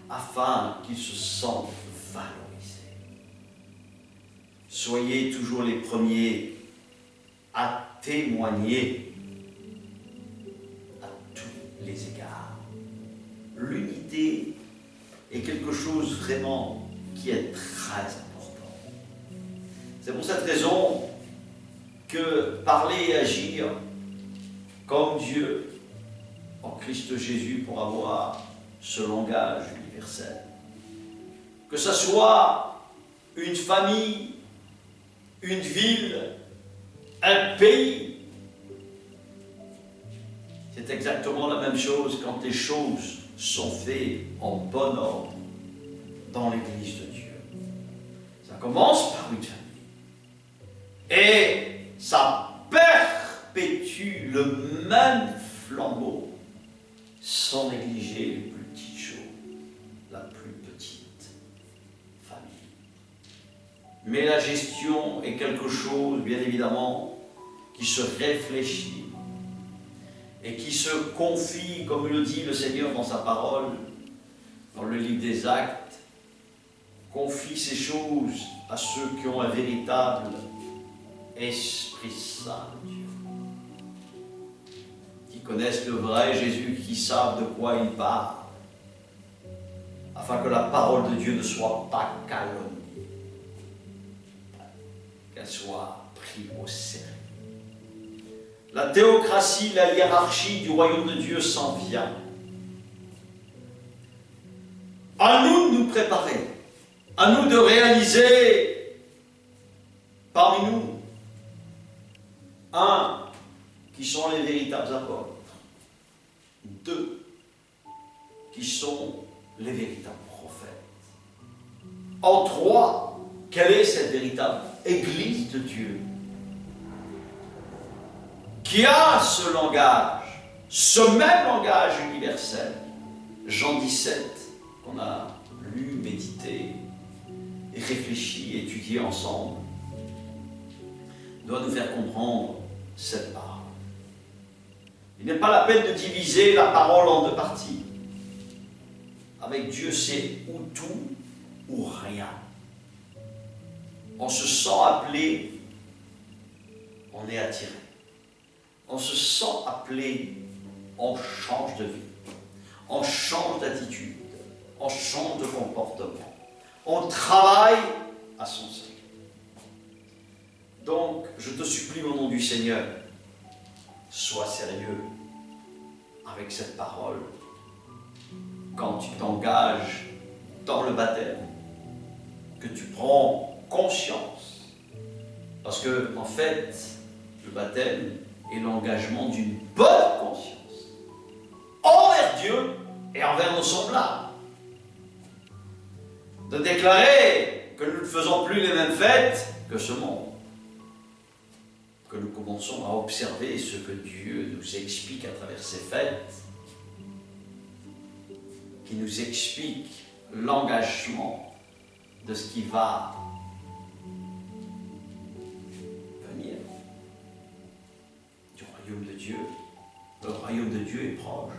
afin qu'ils se sentent valorisés. Soyez toujours les premiers à témoigner à tous les égards. L'unité est quelque chose vraiment qui est très important. C'est pour cette raison que parler et agir comme Dieu en Christ Jésus pour avoir ce langage universel. Que ce soit une famille, une ville, un pays, c'est exactement la même chose quand les choses sont faites en bon ordre dans l'Église de Dieu. Ça commence par une famille. Et ça perpétue le même flambeau sans négliger les plus petites choses, la plus petite famille. Mais la gestion est quelque chose, bien évidemment, qui se réfléchit et qui se confie, comme le dit le Seigneur dans sa parole, dans le livre des Actes, confie ces choses à ceux qui ont un véritable Esprit Saint de Dieu, qui connaissent le vrai Jésus, qui savent de quoi il parle, afin que la parole de Dieu ne soit pas calomniée, qu'elle soit prise au sérieux. La théocratie, la hiérarchie du royaume de Dieu s'en vient. À nous de nous préparer, à nous de réaliser parmi nous, un, qui sont les véritables apôtres, deux, qui sont les véritables prophètes. En trois, quelle est cette véritable Église de Dieu qui a ce langage, ce même langage universel, Jean 17, qu'on a lu, médité, et réfléchi, étudié ensemble, doit nous faire comprendre cette parole. Il n'est pas la peine de diviser la parole en deux parties. Avec Dieu, c'est ou tout ou rien. On se sent appelé, on est attiré. On se sent appelé, on change de vie, on change d'attitude, on change de comportement, on travaille à son salut. Donc, je te supplie au nom du Seigneur, sois sérieux avec cette parole quand tu t'engages dans le baptême, que tu prends conscience, parce que, en fait, le baptême est l'engagement d'une bonne conscience envers Dieu et envers nos semblables. De déclarer que nous ne faisons plus les mêmes fêtes que ce monde, que nous commençons à observer ce que Dieu nous explique à travers ces fêtes, qui nous explique l'engagement de ce qui va venir du royaume de Dieu. Le royaume de Dieu est proche.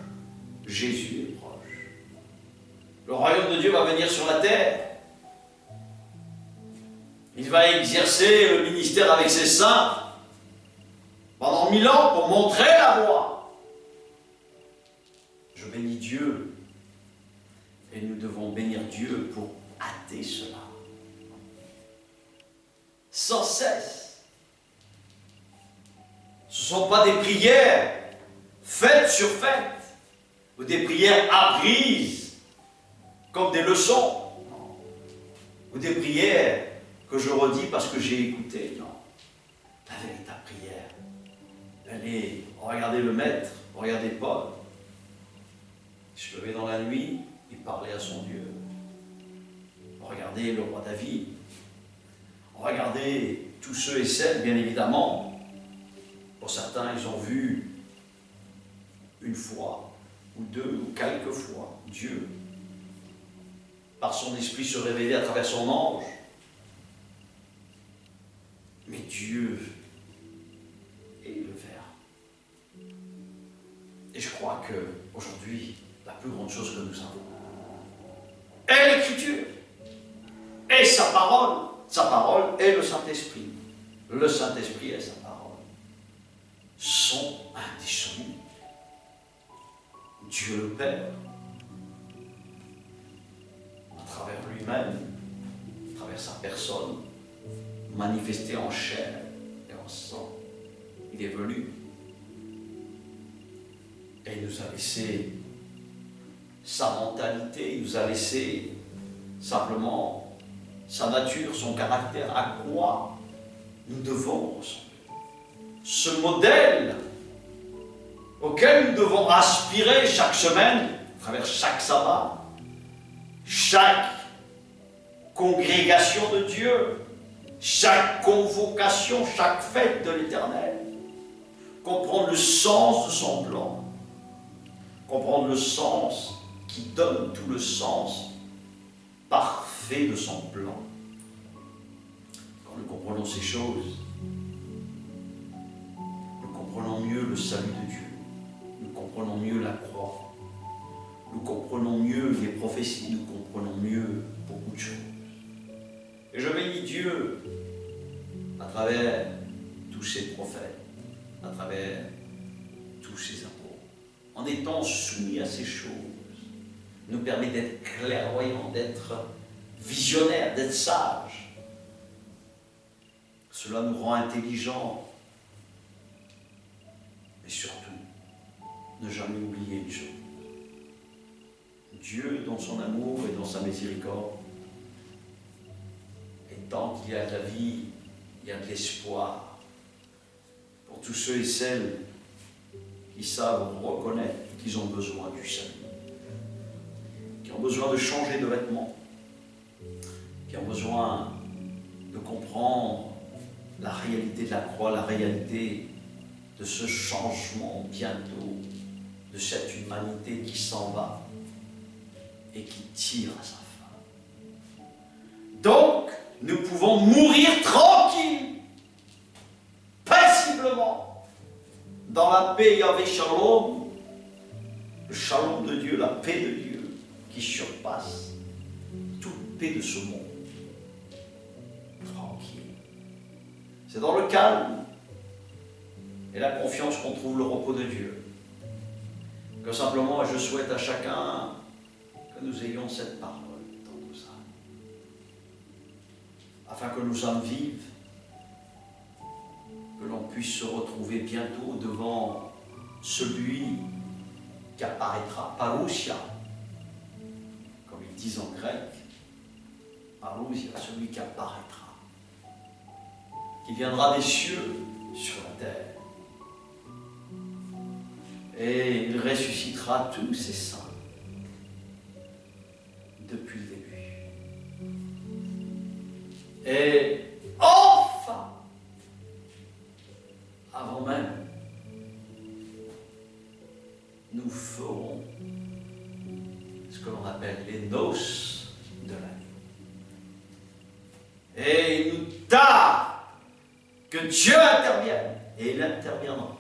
Jésus est proche. Le royaume de Dieu va venir sur la terre. Il va exercer le ministère avec ses saints pendant 1000 ans pour montrer la voie. Je bénis Dieu et nous devons bénir Dieu pour hâter cela. Sans cesse. Ce ne sont pas des prières faites sur faites ou des prières apprises comme des leçons, non. Ou des prières que je redis parce que j'ai écouté, non. La véritable prière, elle est, regardez le maître, regardez Paul. Il se levait dans la nuit, il parlait à son Dieu. Regardez le roi David. Regardez tous ceux et celles, bien évidemment. Pour certains, ils ont vu une fois, ou deux, ou quelques fois, Dieu, par son esprit, se révéler à travers son ange. Mais Dieu est le Verbe. Et je crois qu'aujourd'hui, la plus grande chose que nous avons est l'Écriture. Et sa parole est le Saint-Esprit. Le Saint-Esprit et sa parole sont indissolubles. Dieu le Père, à travers lui-même, à travers sa personne, manifesté en chair et en sang, il est venu et il nous a laissé sa mentalité, il nous a laissé simplement sa nature, son caractère, à quoi nous devons ressembler. Ce modèle auquel nous devons aspirer chaque semaine, à travers chaque sabbat, chaque congrégation de Dieu, chaque convocation, chaque fête de l'Éternel, comprendre le sens de son plan, comprendre le sens qui donne tout le sens parfait de son plan. Quand nous comprenons ces choses, nous comprenons mieux le salut de Dieu, nous comprenons mieux la croix, nous comprenons mieux les prophéties, nous comprenons mieux beaucoup de choses. Et je bénis Dieu à travers tous ces prophètes, à travers tous ces apôtres. En étant soumis à ces choses, nous permet d'être clairvoyants, d'être visionnaires, d'être sages. Cela nous rend intelligents. Et surtout, ne jamais oublier une chose. Dieu, dans son amour et dans sa miséricorde, et tant qu'il y a de la vie, il y a de l'espoir pour tous ceux et celles qui savent reconnaître qu'ils ont besoin du salut, qui ont besoin de changer de vêtements, qui ont besoin de comprendre la réalité de la croix, la réalité de ce changement bientôt, de cette humanité qui s'en va et qui tire à sa fin. Donc, nous pouvons mourir tranquille, paisiblement, dans la paix Yahvé Shalom, le Shalom de Dieu, la paix de Dieu, qui surpasse toute paix de ce monde. Tranquille. C'est dans le calme et la confiance qu'on trouve le repos de Dieu. Que simplement, je souhaite à chacun que nous ayons cette parole dans nos âmes, afin que nos âmes vivent, que l'on puisse se retrouver bientôt devant celui qui apparaîtra, parousia, comme ils disent en grec, parousia, celui qui apparaîtra, qui viendra des cieux sur la terre, et il ressuscitera tous ses saints depuis le début. Et enfin, avant même, nous ferons ce que l'on appelle les noces de l'année. Et il nous tarde que Dieu intervienne, et il interviendra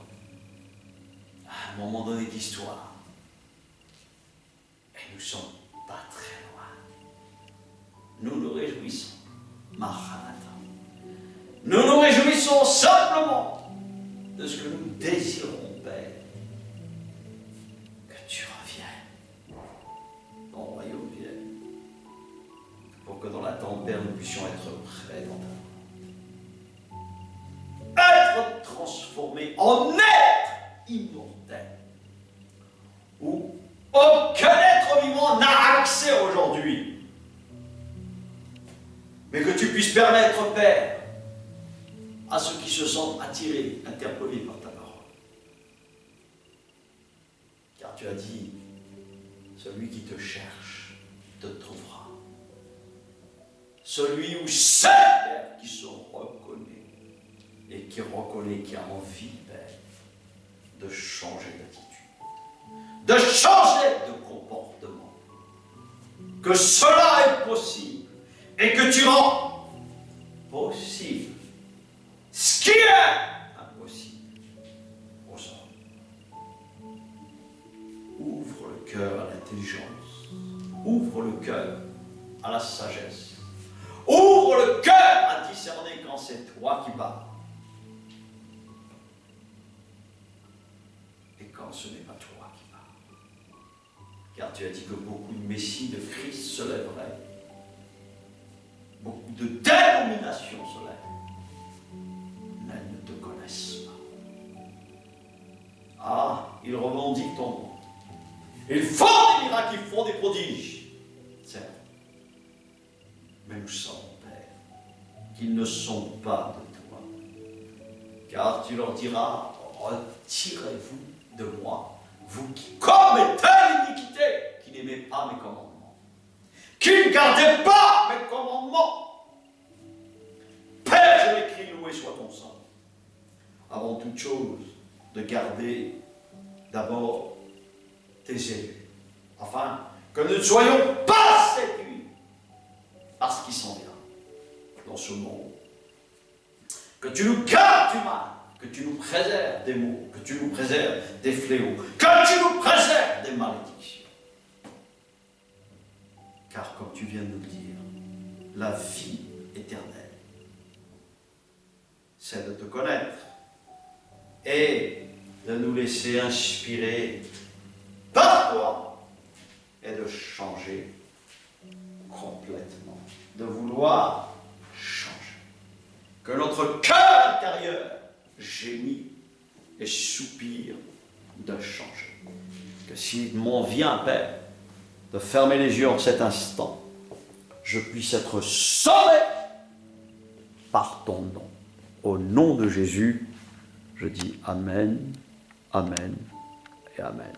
à un moment donné de l'histoire. Et nous ne sommes pas très loin. Nous nous réjouissons, Maranatha. Nous nous réjouissons simplement de ce que nous désirons, Père. Que tu reviennes, ton royaume vienne, pour que dans la tempête nous puissions être prêts dans ta main. Être transformés en être immortel, où aucun être vivant n'a accès aujourd'hui. Mais que tu puisses permettre, Père, à ceux qui se sentent attirés, interpellés par ta parole. Car tu as dit, celui qui te cherche te trouvera. Celui ou celle qui se reconnaît, et qui reconnaît, qui a envie, Père, de changer d'attitude, de changer de comportement, que cela est possible, et que tu rends possible ce qui est impossible aux hommes. Ouvre le cœur à l'intelligence, ouvre le cœur à la sagesse, ouvre le cœur à discerner quand c'est toi qui parles et quand ce n'est pas toi qui parles. Car tu as dit que beaucoup de messies de Christ se lèveraient, beaucoup de dénominations se lèvent, mais elles ne te connaissent pas. Ah, ils revendiquent ton nom, Ils font des miracles, ils font des prodiges. Certes. Mais nous savons, Père, qu'ils ne sont pas de toi. Car tu leur diras, retirez-vous de moi, vous qui commettez l'iniquité, qui n'aimez pas mes commandements, qui ne gardez pas mes commandements. Père, je m'écris, loué soit ton sang. Avant toute chose, de garder d'abord tes élus, afin que nous ne soyons pas séduits par ce qui s'en vient dans ce monde. Que tu nous gardes du mal, que tu nous préserves des maux, que tu nous préserves des fléaux, que tu nous préserves des malédictions. Car comme tu viens de nous le dire, la vie éternelle, c'est de te connaître et de nous laisser inspirer par toi et de changer complètement, de vouloir changer. Que notre cœur intérieur gémit et soupire de changer. Que s'il m'en vient, Père, de fermer les yeux en cet instant, je puisse être sauvé par ton nom. Au nom de Jésus, je dis Amen, Amen et Amen.